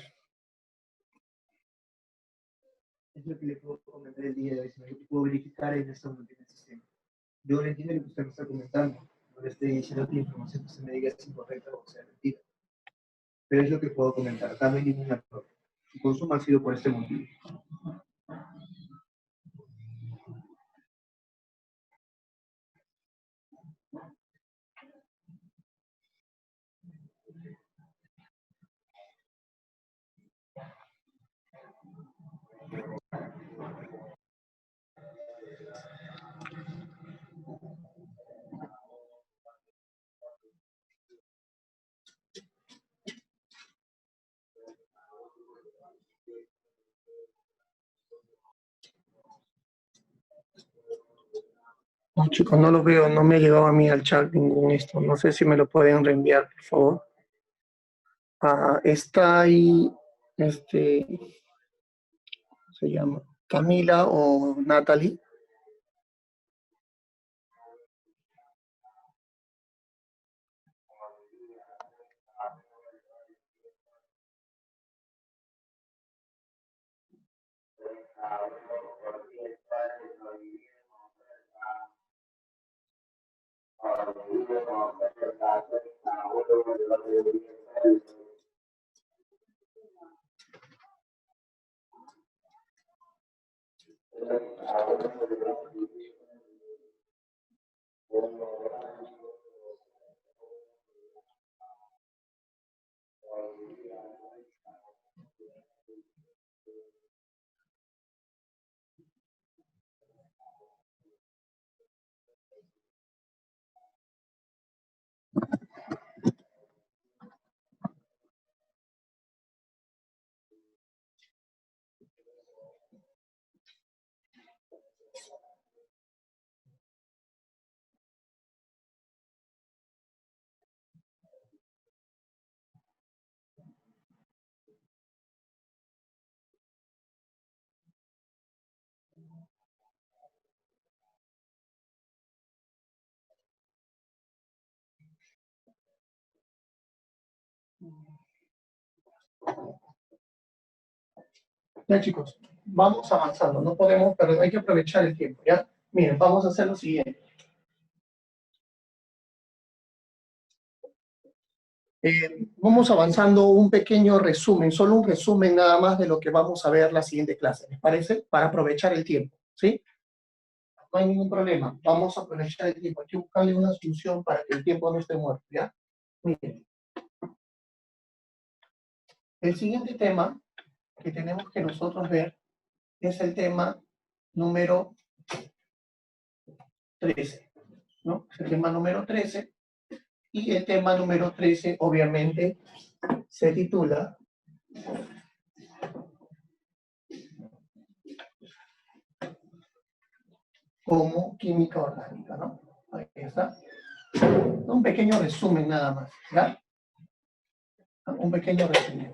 [SPEAKER 2] Es lo que le puedo comentar el día de hoy, señor. Yo puedo verificar en este momento en el sistema. Yo le entiendo lo que usted me está comentando. No le estoy diciendo que la información que usted me diga es incorrecta o sea mentira. Pero es lo que puedo comentar. Acá no hay ningún error. Su consumo ha sido por este motivo.
[SPEAKER 1] No, chicos, no lo veo, no me ha llegado a mí al chat ningún esto. No sé si me lo pueden reenviar, por favor. Está ahí, ¿cómo se llama? Camila o Natalie. Ya, chicos, vamos avanzando. No podemos, pero hay que aprovechar el tiempo, ¿ya? Miren, vamos a hacer lo siguiente. Vamos avanzando un pequeño resumen, solo un resumen nada más de lo que vamos a ver la siguiente clase, ¿les parece? Para aprovechar el tiempo, ¿sí? No hay ningún problema, vamos a aprovechar el tiempo. Hay que buscarle una solución para que el tiempo no esté muerto, ¿ya? Miren. El siguiente tema que tenemos que nosotros ver es el tema número 13, ¿no? Es el tema número 13, y el tema número 13 obviamente se titula como química orgánica, ¿no? Ahí está. Un pequeño resumen nada más, ¿ya? Un pequeño resumen.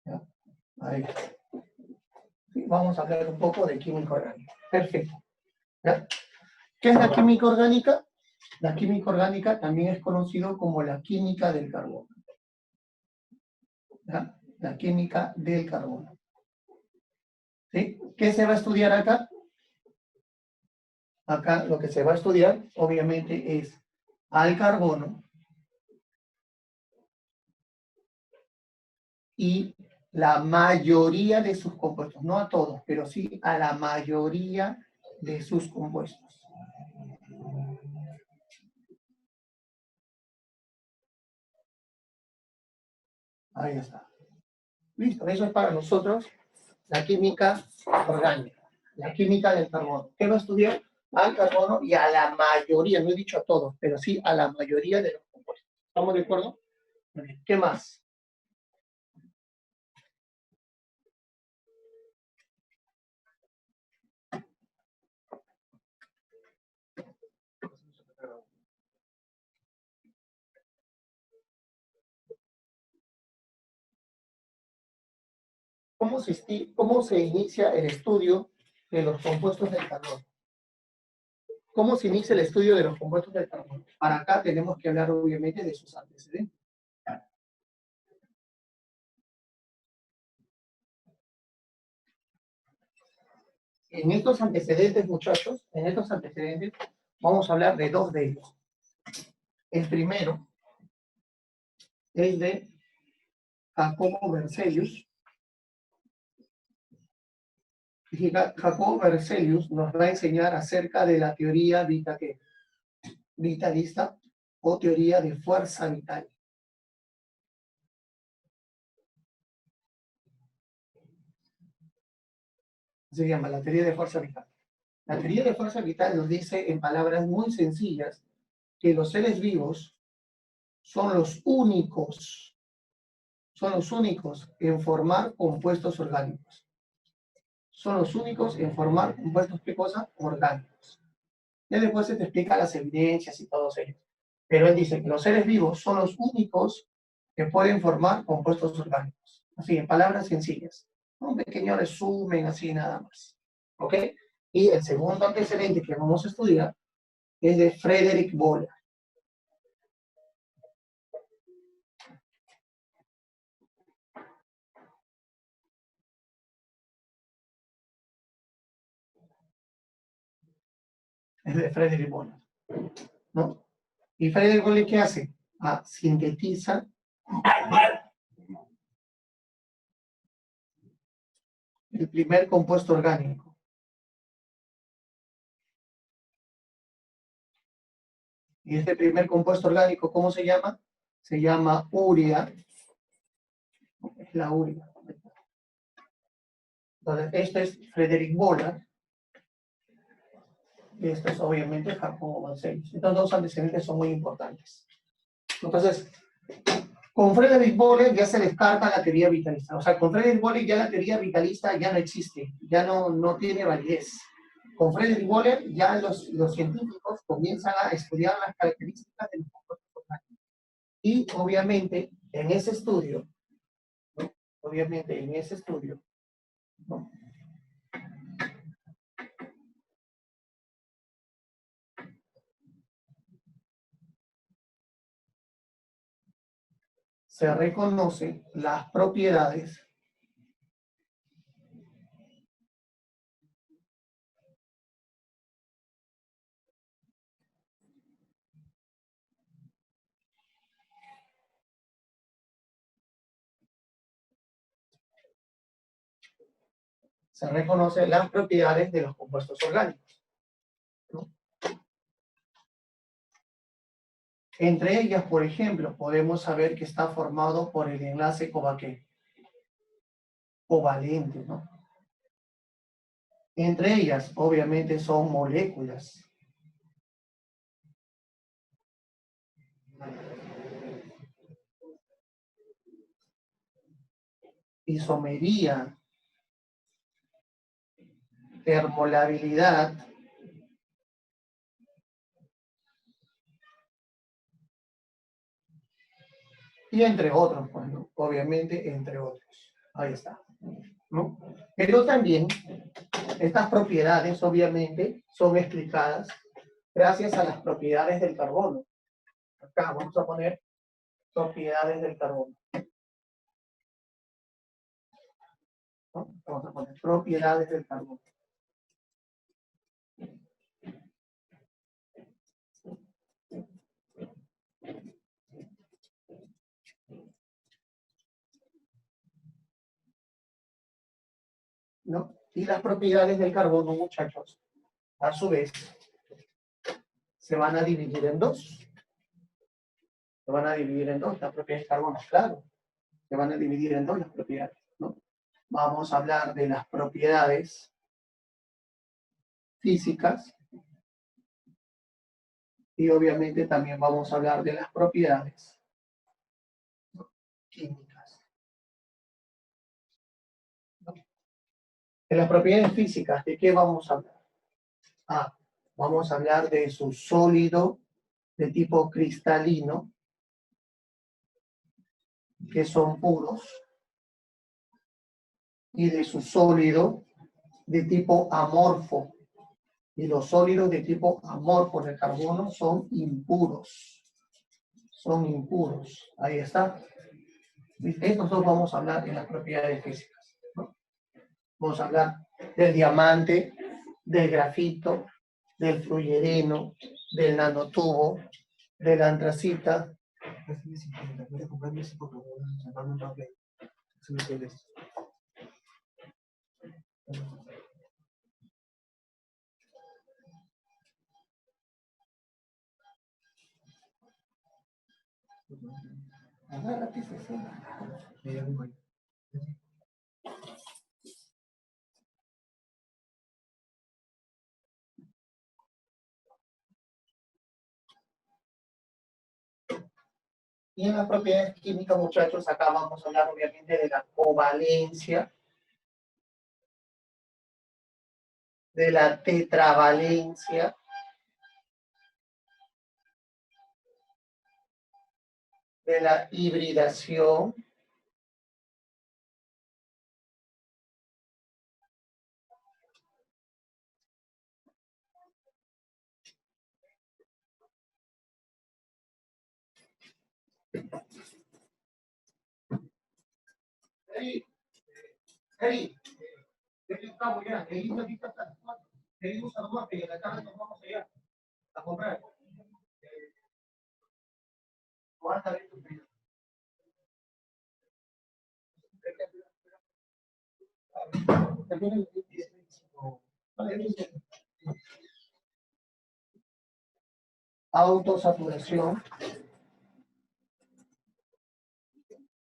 [SPEAKER 1] ¿Ya? Ahí. Sí, vamos a hablar un poco de química orgánica. Perfecto. ¿Ya? ¿Qué es la química orgánica? La química orgánica también es conocido como la química del carbono. ¿Ya? La química del carbono. ¿Sí? ¿Qué se va a estudiar acá? Acá lo que se va a estudiar, obviamente, es al carbono y la mayoría de sus compuestos, no a todos, pero sí a la mayoría de sus compuestos. Ahí está. Listo, eso es para nosotros la química orgánica, la química del carbono. ¿Qué va a estudiar? Al carbono y a la mayoría, no he dicho a todos, pero sí a la mayoría de los compuestos. ¿Estamos de acuerdo? ¿Qué más? ¿Cómo se inicia el estudio de los compuestos del carbono? ¿Cómo se inicia el estudio de los compuestos del carbono? Para acá tenemos que hablar obviamente de sus antecedentes. En estos antecedentes, muchachos, vamos a hablar de dos de ellos. El primero es de Jacobo Berzelius. Y Jacobo Berzelius nos va a enseñar acerca de la teoría vitalista o teoría de fuerza vital. Se llama la teoría de fuerza vital. La teoría de fuerza vital nos dice en palabras muy sencillas que los seres vivos son los únicos en formar compuestos orgánicos. Son los únicos en formar compuestos, ¿qué cosa? Orgánicos. Ya después se te explica las evidencias y todos ellos. Pero él dice que los seres vivos son los únicos que pueden formar compuestos orgánicos. Así, en palabras sencillas. Un pequeño resumen, así nada más. ¿Ok? Y el segundo antecedente que vamos a estudiar es de Frederick Bohler. Es de Frederick Bohler, ¿no? ¿Y Frederick Bohler qué hace? Sintetiza el primer compuesto orgánico. Y este primer compuesto orgánico, ¿cómo se llama? Se llama urea. Es la urea. Entonces, este es Frederick Bohler. Y esto es obviamente Jacobo Berzelius. Estos dos antecedentes son muy importantes. Entonces, con Frederick Bohler ya se descarta la teoría vitalista. O sea, con Frederick Bohler ya la teoría vitalista ya no existe, ya no tiene validez. Con Frederick Bohler ya los científicos comienzan a estudiar las características de los compuestos orgánicos. Y obviamente en ese estudio, ¿no? ¿No? Se reconocen las propiedades de los compuestos orgánicos, ¿no? Entre ellas, por ejemplo, podemos saber que está formado por el enlace covalente, ¿no? Entre ellas, obviamente, son moléculas. Isomería, termolabilidad, y entre otros, pues, ¿no? Obviamente, entre otros. Ahí está, ¿no? Pero también, estas propiedades, obviamente, son explicadas gracias a las propiedades del carbono. Acá vamos a poner propiedades del carbono, ¿no? Vamos a poner propiedades del carbono. ¿No? Y las propiedades del carbono, muchachos, a su vez, se van a dividir en dos. Se van a dividir en dos las propiedades del carbono, claro. Se van a dividir en dos las propiedades, ¿no? Vamos a hablar de las propiedades físicas y obviamente también vamos a hablar de las propiedades químicas. ¿No? De las propiedades físicas, ¿de qué vamos a hablar? Vamos a hablar de su sólido de tipo cristalino, que son puros, y de su sólido de tipo amorfo, Y los sólidos de tipo amorfo de carbono son impuros. Son impuros. Ahí está. Estos dos vamos a hablar en las propiedades físicas, ¿no? Vamos a hablar del diamante, del grafito, del fluoreno, del nanotubo, de la antracita.
[SPEAKER 2] Voy a comprarme ese por favor, sacarme un papel. Se me queda esto.
[SPEAKER 1] Agárrate, Cecilia.
[SPEAKER 2] Ya me voy.
[SPEAKER 1] Y en las propiedades químicas, muchachos, acá vamos a hablar obviamente de la covalencia, de la tetravalencia, de la hibridación, hey, hey, estamos ya, seguimos aquí hasta las 4. Seguimos a tomar, que en la tarde nos vamos allá a comprar. Guarda esto, pero- Autosaturación.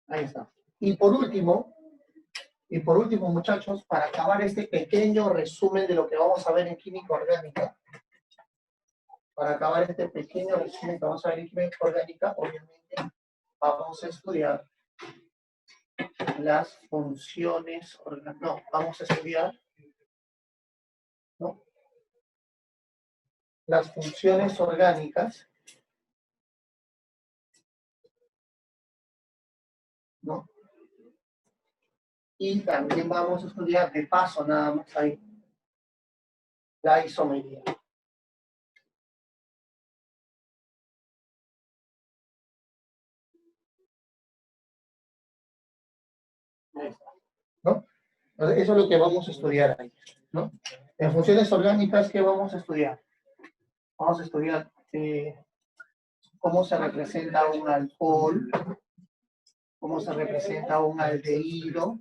[SPEAKER 1] Ahí está. Y por último, muchachos, para acabar este pequeño resumen de lo que vamos a ver en química orgánica, para acabar este pequeño resumen que vamos a ver en química orgánica, obviamente vamos a estudiar las funciones orgánicas. No, vamos a estudiar, ¿no?, las funciones orgánicas, ¿no? Y también vamos a estudiar de paso nada más ahí la isomería. Ahí está, ¿no? Entonces, eso es lo que vamos a estudiar ahí, ¿no? En funciones orgánicas, ¿qué vamos a estudiar? Vamos a estudiar cómo se representa un alcohol, cómo se representa un aldehído,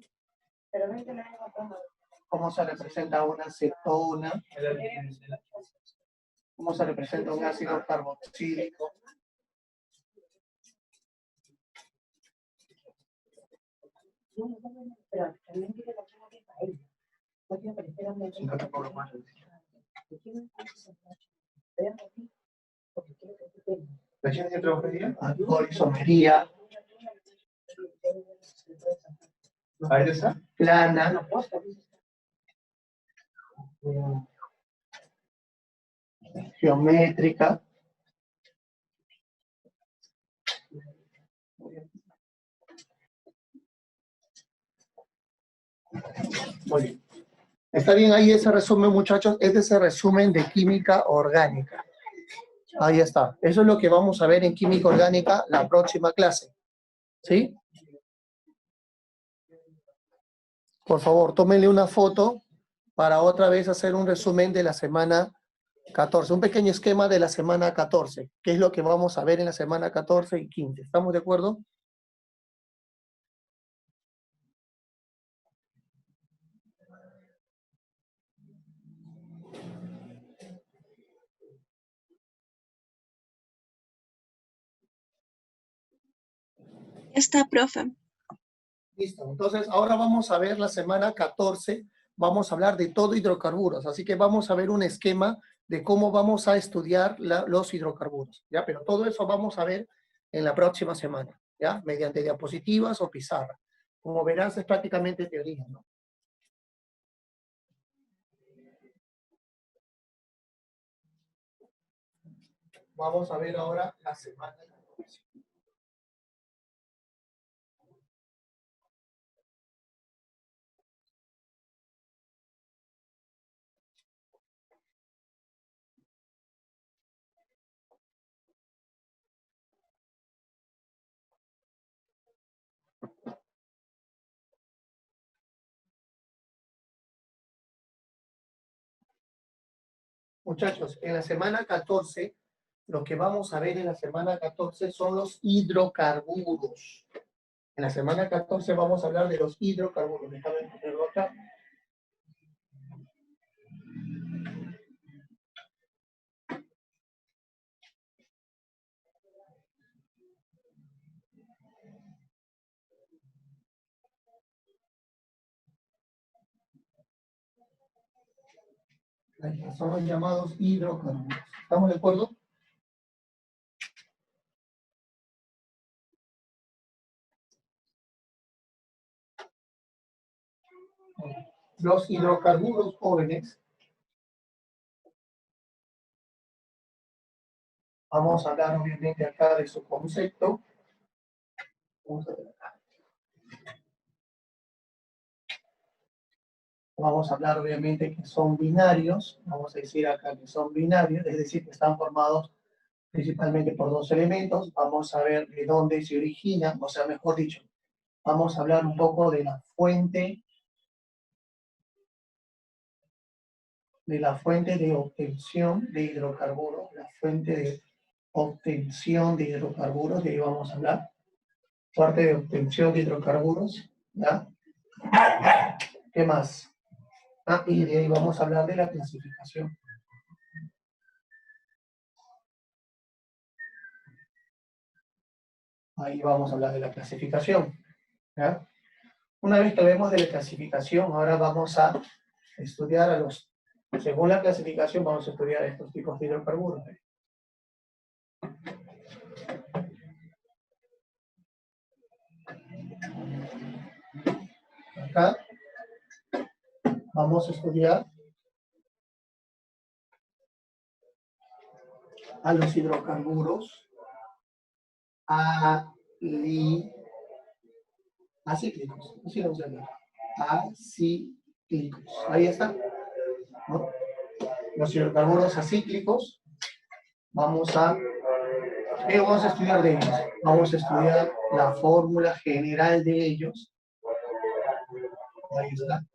[SPEAKER 1] cómo se representa una cetona, cómo se representa un ácido carboxílico. ¿Recién se trabajaría? Alcohol, isomería. Ahí está. Plana. Geométrica. Muy bien. ¿Está bien ahí ese resumen, muchachos? Este es el resumen de química orgánica. Ahí está. Eso es lo que vamos a ver en química orgánica la próxima clase. ¿Sí? Por favor, tómenle una foto para otra vez hacer un resumen de la semana 14, un pequeño esquema de la semana 14, que es lo que vamos a ver en la semana 14 y 15. ¿Estamos de acuerdo?
[SPEAKER 3] Está, profe.
[SPEAKER 1] Listo. Entonces, ahora vamos a ver la semana 14. Vamos a hablar de todo hidrocarburos. Así que vamos a ver un esquema de cómo vamos a estudiar los hidrocarburos. ¿Ya? Pero todo eso vamos a ver en la próxima semana, ¿ya? Mediante diapositivas o pizarra. Como verás, es prácticamente teoría, ¿no? Vamos a ver ahora la semana 14. Muchachos, en la semana 14, lo que vamos a ver en la semana 14 son los hidrocarburos. En la semana 14 vamos a hablar de los hidrocarburos. Déjame ponerlo acá. Son los llamados hidrocarburos. ¿Estamos de acuerdo? Los hidrocarburos jóvenes, vamos a hablar obviamente acá de su concepto. Vamos a ver acá. Vamos a hablar obviamente que son binarios, vamos a decir acá que son binarios, es decir, que están formados principalmente por dos elementos. Vamos a ver de dónde se origina, o sea, mejor dicho, vamos a hablar un poco de la fuente de obtención de hidrocarburos, la fuente de obtención de hidrocarburos, de ahí vamos a hablar, parte de obtención de hidrocarburos, ¿ya? ¿Qué más? Y de ahí vamos a hablar de la clasificación. Ahí vamos a hablar de la clasificación, ¿ya? Una vez que vemos de la clasificación, ahora vamos a estudiar según la clasificación, vamos a estudiar estos tipos de hidrocarburos. Acá vamos a estudiar a los hidrocarburos acíclicos. Así lo vamos a llamar. Acíclicos. Ahí está, ¿no? Los hidrocarburos acíclicos, vamos a estudiar de ellos. Vamos a estudiar la fórmula general de ellos. Ahí está.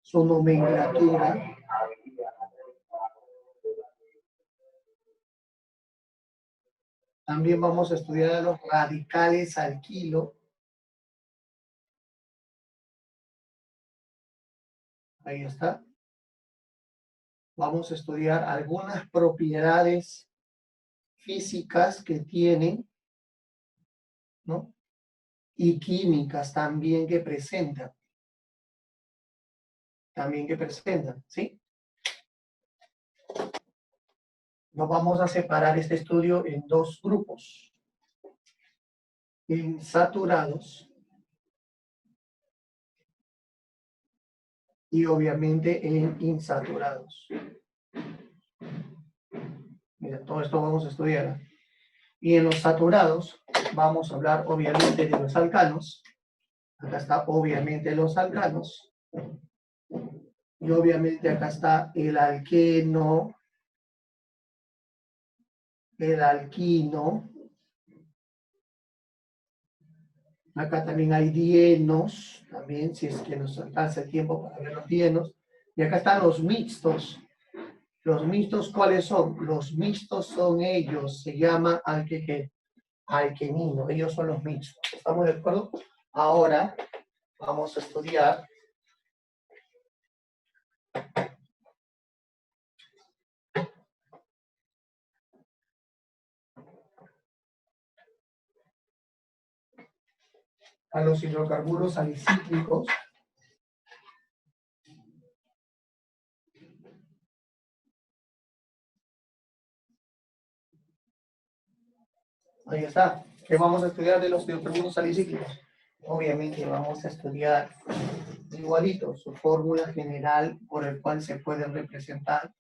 [SPEAKER 1] Su nomenclatura. También vamos a estudiar a los radicales alquilo. Ahí está. Vamos a estudiar algunas propiedades físicas que tienen, ¿no? Y químicas también que presentan. ¿Sí? Nos vamos a separar este estudio en dos grupos. En saturados y obviamente en insaturados. Mira, todo esto vamos a estudiar. Y en los saturados vamos a hablar obviamente de los alcanos. Acá está obviamente los alcanos. Y obviamente acá está el alqueno, el alquino. Acá también hay dienos, también si es que nos alcanza el tiempo para ver los dienos. Y acá están los mixtos. ¿Los mixtos cuáles son? Los mixtos son ellos, se llama alquenino, ellos son los mixtos. ¿Estamos de acuerdo? Ahora vamos a estudiar a los hidrocarburos alicíclicos. Ahí está. ¿Qué vamos a estudiar de los hidrocarburos alicíclicos? Obviamente vamos a estudiar igualito su fórmula general por el cual se pueden representar.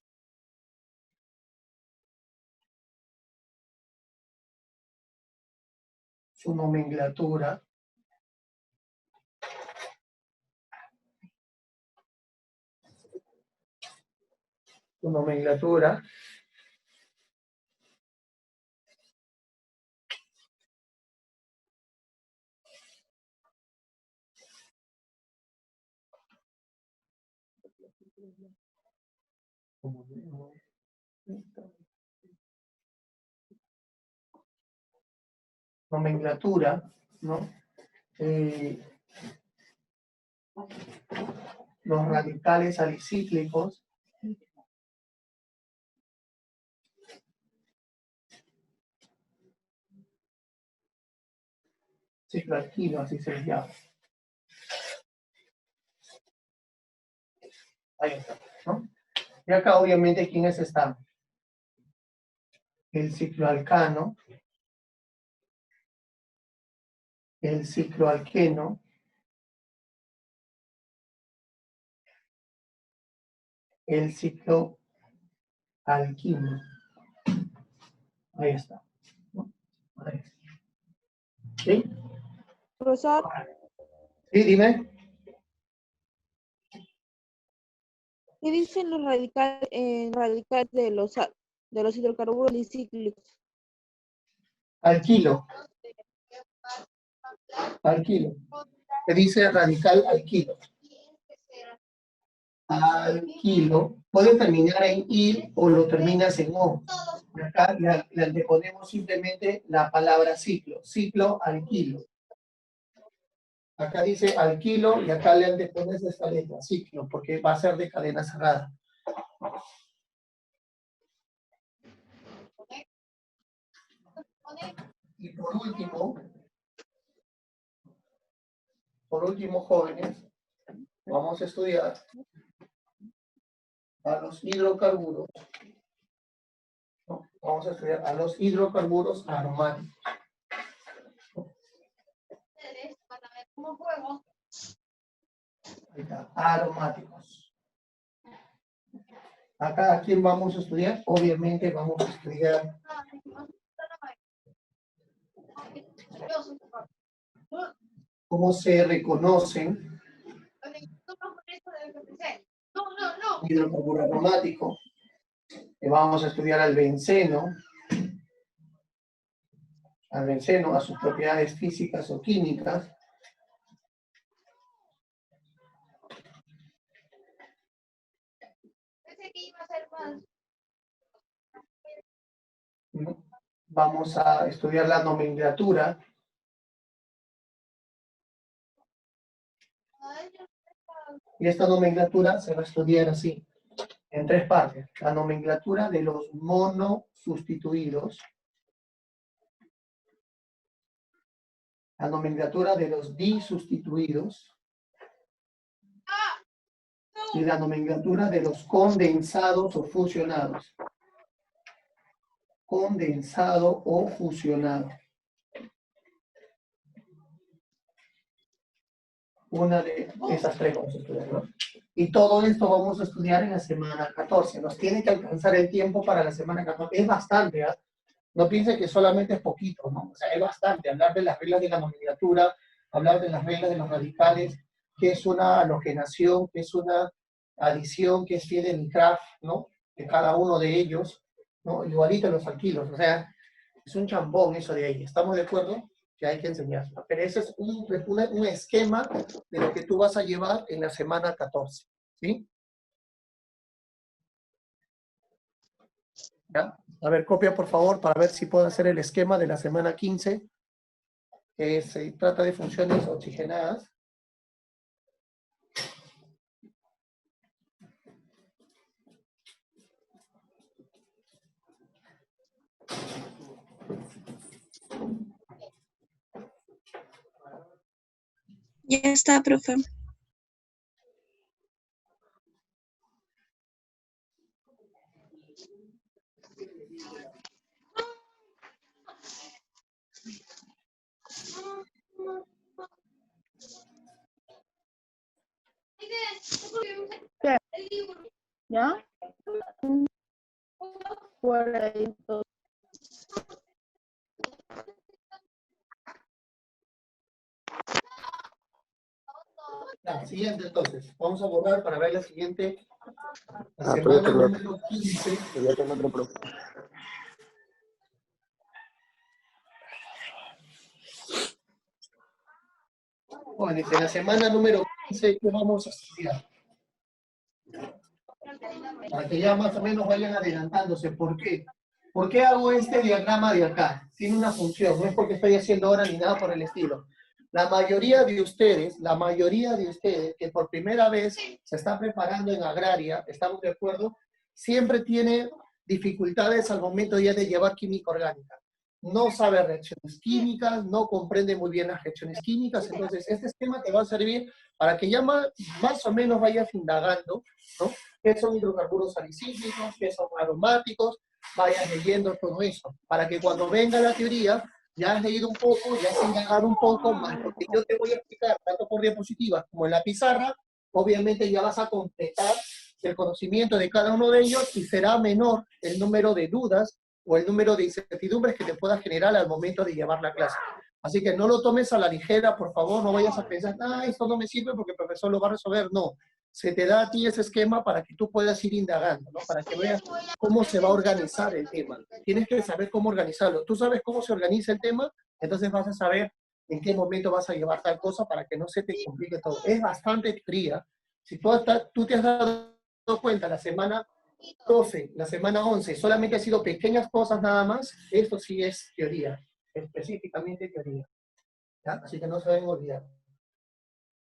[SPEAKER 1] Su nomenclatura. Su nomenclatura. Nomenclatura, ¿no? Los radicales salicíclicos. Cicloalquilo, así se les llama. Ahí está, ¿no? Y acá obviamente, ¿quiénes están? El cicloalcano, el cicloalqueno, el cicloalquino. Ahí está, ¿no? Ahí está. ¿Sí?
[SPEAKER 3] Profesor,
[SPEAKER 1] Sí, dime.
[SPEAKER 3] ¿qué dicen los radicales de los hidrocarburos discíclicos?
[SPEAKER 1] Alquilo. Alquilo. ¿Qué dice radical alquilo? Alquilo. Puede terminar en il o lo terminas en o. Y acá le anteponemos simplemente la palabra ciclo. Ciclo alquilo. Acá dice alquilo y acá le antepones esta letra, ciclo, porque va a ser de cadena cerrada. Y por último, jóvenes, vamos a estudiar a los hidrocarburos. ¿No? Vamos a estudiar a los hidrocarburos aromáticos. Ahí está, aromáticos. Acá, ¿a quién vamos a estudiar? Obviamente vamos a estudiar cómo se reconocen hidrocarburo aromático. Vamos a estudiar al benceno, a sus propiedades físicas o químicas. Vamos a estudiar la nomenclatura. Y esta nomenclatura se va a estudiar así, en tres partes. La nomenclatura de los monosustituidos, la nomenclatura de los disustituidos y la nomenclatura de los condensados o fusionados. Condensado o fusionado. Una de esas tres vamos a estudiar, ¿no? Y todo esto vamos a estudiar en la semana 14. Nos tiene que alcanzar el tiempo para la semana 14. Es bastante, ¿eh? No piense que solamente es poquito, ¿no? O sea, es bastante. Hablar de las reglas de la nomenclatura, hablar de las reglas de los radicales, qué es una halogenación, qué es una adición, qué es Finnegan, ¿no? De cada uno de ellos, ¿no? Igualito los alquilos. O sea, es un chambón eso de ahí. ¿Estamos de acuerdo? Que hay que enseñarlo. Pero ese es un esquema de lo que tú vas a llevar en la semana 14. ¿Sí? ¿Ya? A ver, copia por favor para ver si puedo hacer el esquema de la semana 15. Que se trata de funciones oxigenadas.
[SPEAKER 3] Ya está, profe. ¿Qué? ¿Ya? Por ahí todo.
[SPEAKER 1] La siguiente entonces. Vamos a borrar para ver la siguiente. La
[SPEAKER 7] pero
[SPEAKER 1] semana número 15.
[SPEAKER 7] ya tengo otro profe.
[SPEAKER 1] Bueno, en la semana número 15, ¿qué vamos a estudiar? Para que ya más o menos vayan adelantándose. ¿Por qué? ¿Por qué hago este diagrama de acá? Tiene una función, no es porque estoy haciendo ahora ni nada por el estilo. La mayoría de ustedes que por primera vez se están preparando en agraria, ¿estamos de acuerdo? Siempre tiene dificultades al momento ya de llevar química orgánica. No sabe reacciones químicas, no comprende muy bien las reacciones químicas, entonces este esquema te va a servir para que ya más o menos vayas indagando, ¿no? ¿Qué son hidrocarburos salicílicos? ¿Qué son aromáticos? Vayas leyendo todo eso, para que cuando venga la teoría ya has leído un poco, ya has indagado un poco más. Lo que yo te voy a explicar, tanto por diapositivas como en la pizarra, obviamente ya vas a completar el conocimiento de cada uno de ellos y será menor el número de dudas o el número de incertidumbres que te pueda generar al momento de llevar la clase. Así que no lo tomes a la ligera, por favor, no vayas a pensar, esto no me sirve porque el profesor lo va a resolver. No, se te da a ti ese esquema para que tú puedas ir indagando, ¿no? Para que veas cómo se va a organizar el tema. Tienes que saber cómo organizarlo. Tú sabes cómo se organiza el tema, entonces vas a saber en qué momento vas a llevar tal cosa para que no se te complique todo. Es bastante fría. Si tú te has dado cuenta la semana 12, la semana 11, solamente ha sido pequeñas cosas nada más, esto sí es teoría, específicamente teoría. ¿Ya? Así que no se deben olvidar.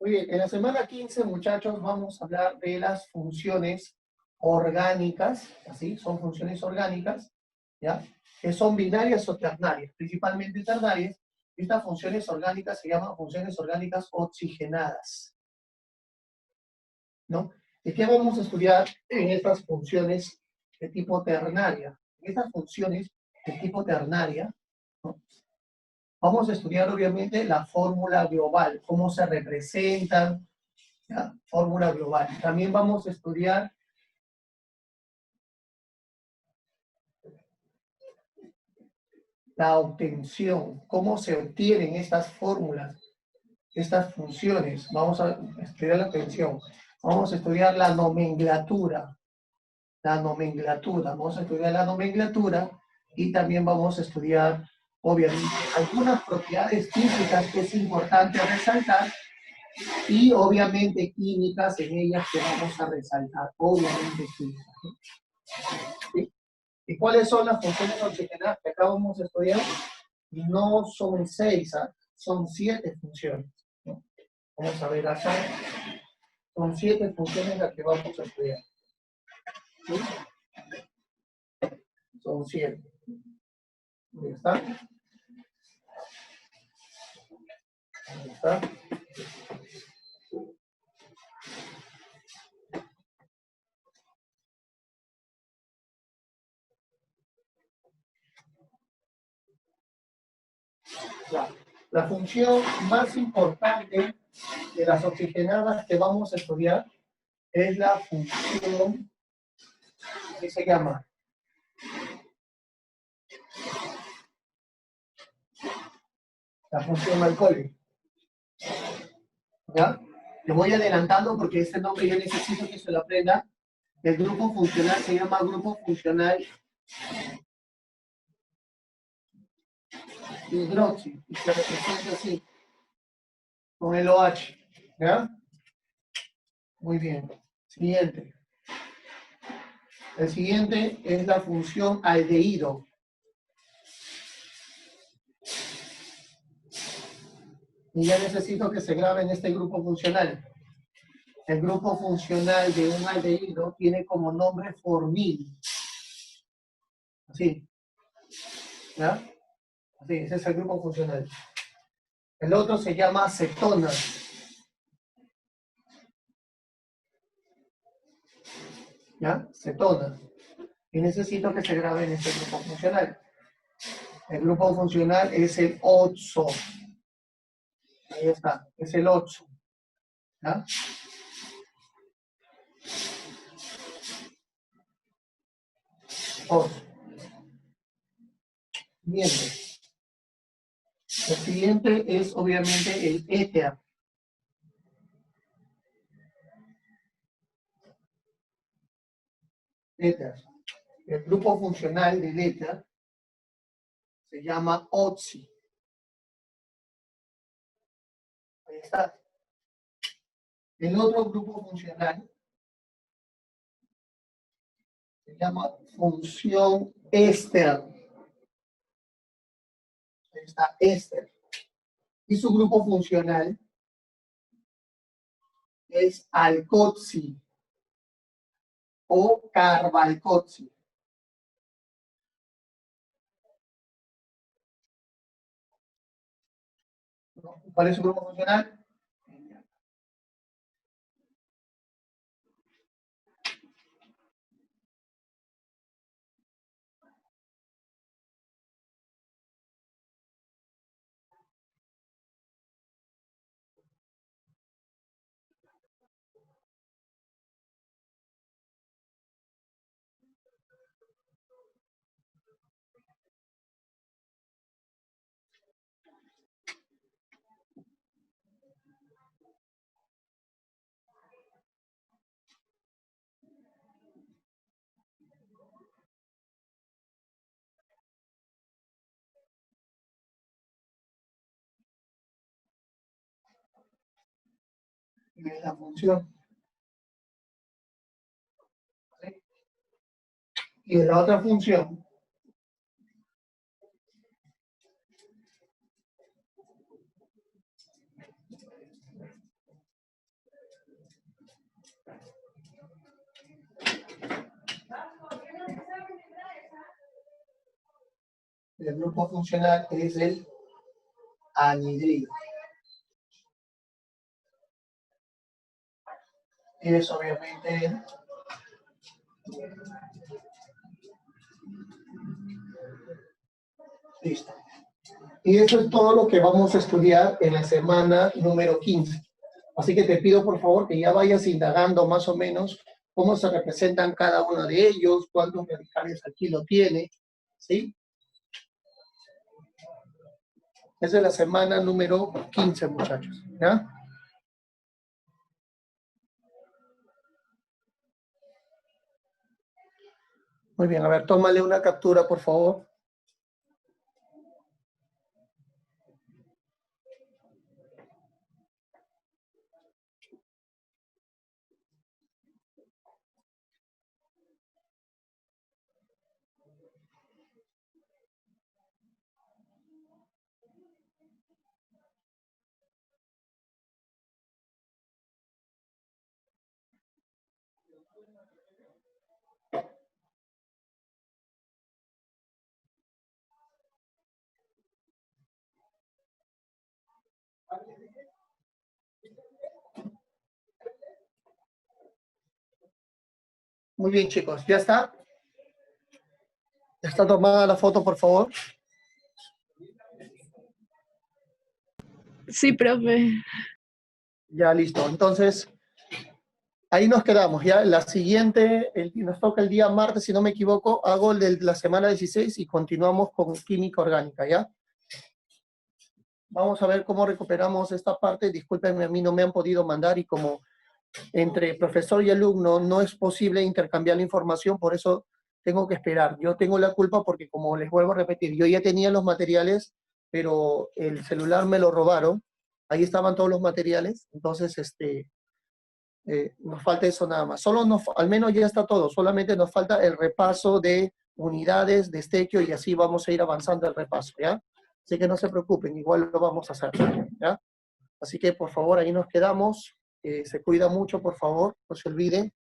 [SPEAKER 1] Muy bien, en la semana 15, muchachos, vamos a hablar de las funciones orgánicas, ¿así? Son funciones orgánicas, ¿ya? Que son binarias o ternarias, principalmente ternarias. Estas funciones orgánicas se llaman funciones orgánicas oxigenadas, ¿no? ¿Y qué vamos a estudiar en estas funciones de tipo ternaria? En estas funciones de tipo ternaria, ¿no? Vamos a estudiar obviamente la fórmula global, cómo se representan, ¿ya? Fórmula global. También vamos a estudiar la obtención, cómo se obtienen estas fórmulas, estas funciones. Vamos a estudiar la obtención. Vamos a estudiar la nomenclatura. Vamos a estudiar la nomenclatura y también vamos a estudiar, obviamente, algunas propiedades físicas que es importante resaltar y obviamente químicas en ellas que vamos a resaltar, obviamente químicas. ¿Sí? ¿Y cuáles son las funciones oxigenadas que acá vamos a estudiar? No son 6, son 7 funciones, ¿no? Vamos a ver acá, son 7 funciones las que vamos a estudiar. ¿Sí? Son 7. Ahí está. Ahí está. La función más importante de las oxigenadas que vamos a estudiar es la función que se llama la función alcohólica. ¿Ya? Le voy adelantando porque este nombre yo necesito que se lo aprenda. El grupo funcional se llama grupo funcional hidroxi y se representa así, con el OH. ¿Ya? Muy bien. Siguiente. El siguiente es la función aldehído. Y ya necesito que se grabe en este grupo funcional. El grupo funcional de un aldehído tiene como nombre formil. Así. ¿Ya? Así, ese es el grupo funcional. El otro se llama cetona. ¿Ya? Cetona. Y necesito que se grabe en este grupo funcional. El grupo funcional es el 8. Ahí está, es el 8. ¿Ya? Bien. El siguiente es obviamente el éter. Éter. El grupo funcional del éter se llama oxi. Ahí está. El otro grupo funcional Se llama función éster. Ahí está éster. Y su grupo funcional es alcoxi o carbalcoxi. ¿Cuál es su grupo funcional? Y es la función. ¿Sí? Y de la otra función, el grupo funcional es el anhidrido. Y es obviamente listo. Y eso es todo lo que vamos a estudiar en la semana número 15. Así que te pido por favor que ya vayas indagando más o menos cómo se representan cada uno de ellos, cuántos radicales aquí lo tiene, ¿sí? Esa es la semana número 15, muchachos, ¿ya? Muy bien, a ver, tómale una captura, por favor. Muy bien, chicos, ¿ya está? ¿Ya está tomada la foto, por favor?
[SPEAKER 3] Sí, profe.
[SPEAKER 1] Ya, listo. Entonces, ahí nos quedamos, ¿ya? La siguiente, nos toca el día martes, si no me equivoco, hago el de la semana 16 y continuamos con química orgánica, ¿ya? Vamos a ver cómo recuperamos esta parte. Discúlpenme, a mí no me han podido mandar y como entre profesor y alumno no es posible intercambiar la información, por eso tengo que esperar. Yo tengo la culpa porque, como les vuelvo a repetir, yo ya tenía los materiales, pero el celular me lo robaron. Ahí estaban todos los materiales, entonces nos falta eso nada más. Al menos ya está todo, solamente nos falta el repaso de unidades de Estequio y así vamos a ir avanzando el repaso, ¿ya? Así que no se preocupen, igual lo vamos a hacer, ¿ya? Así que por favor ahí nos quedamos, se cuida mucho, por favor, no se olviden.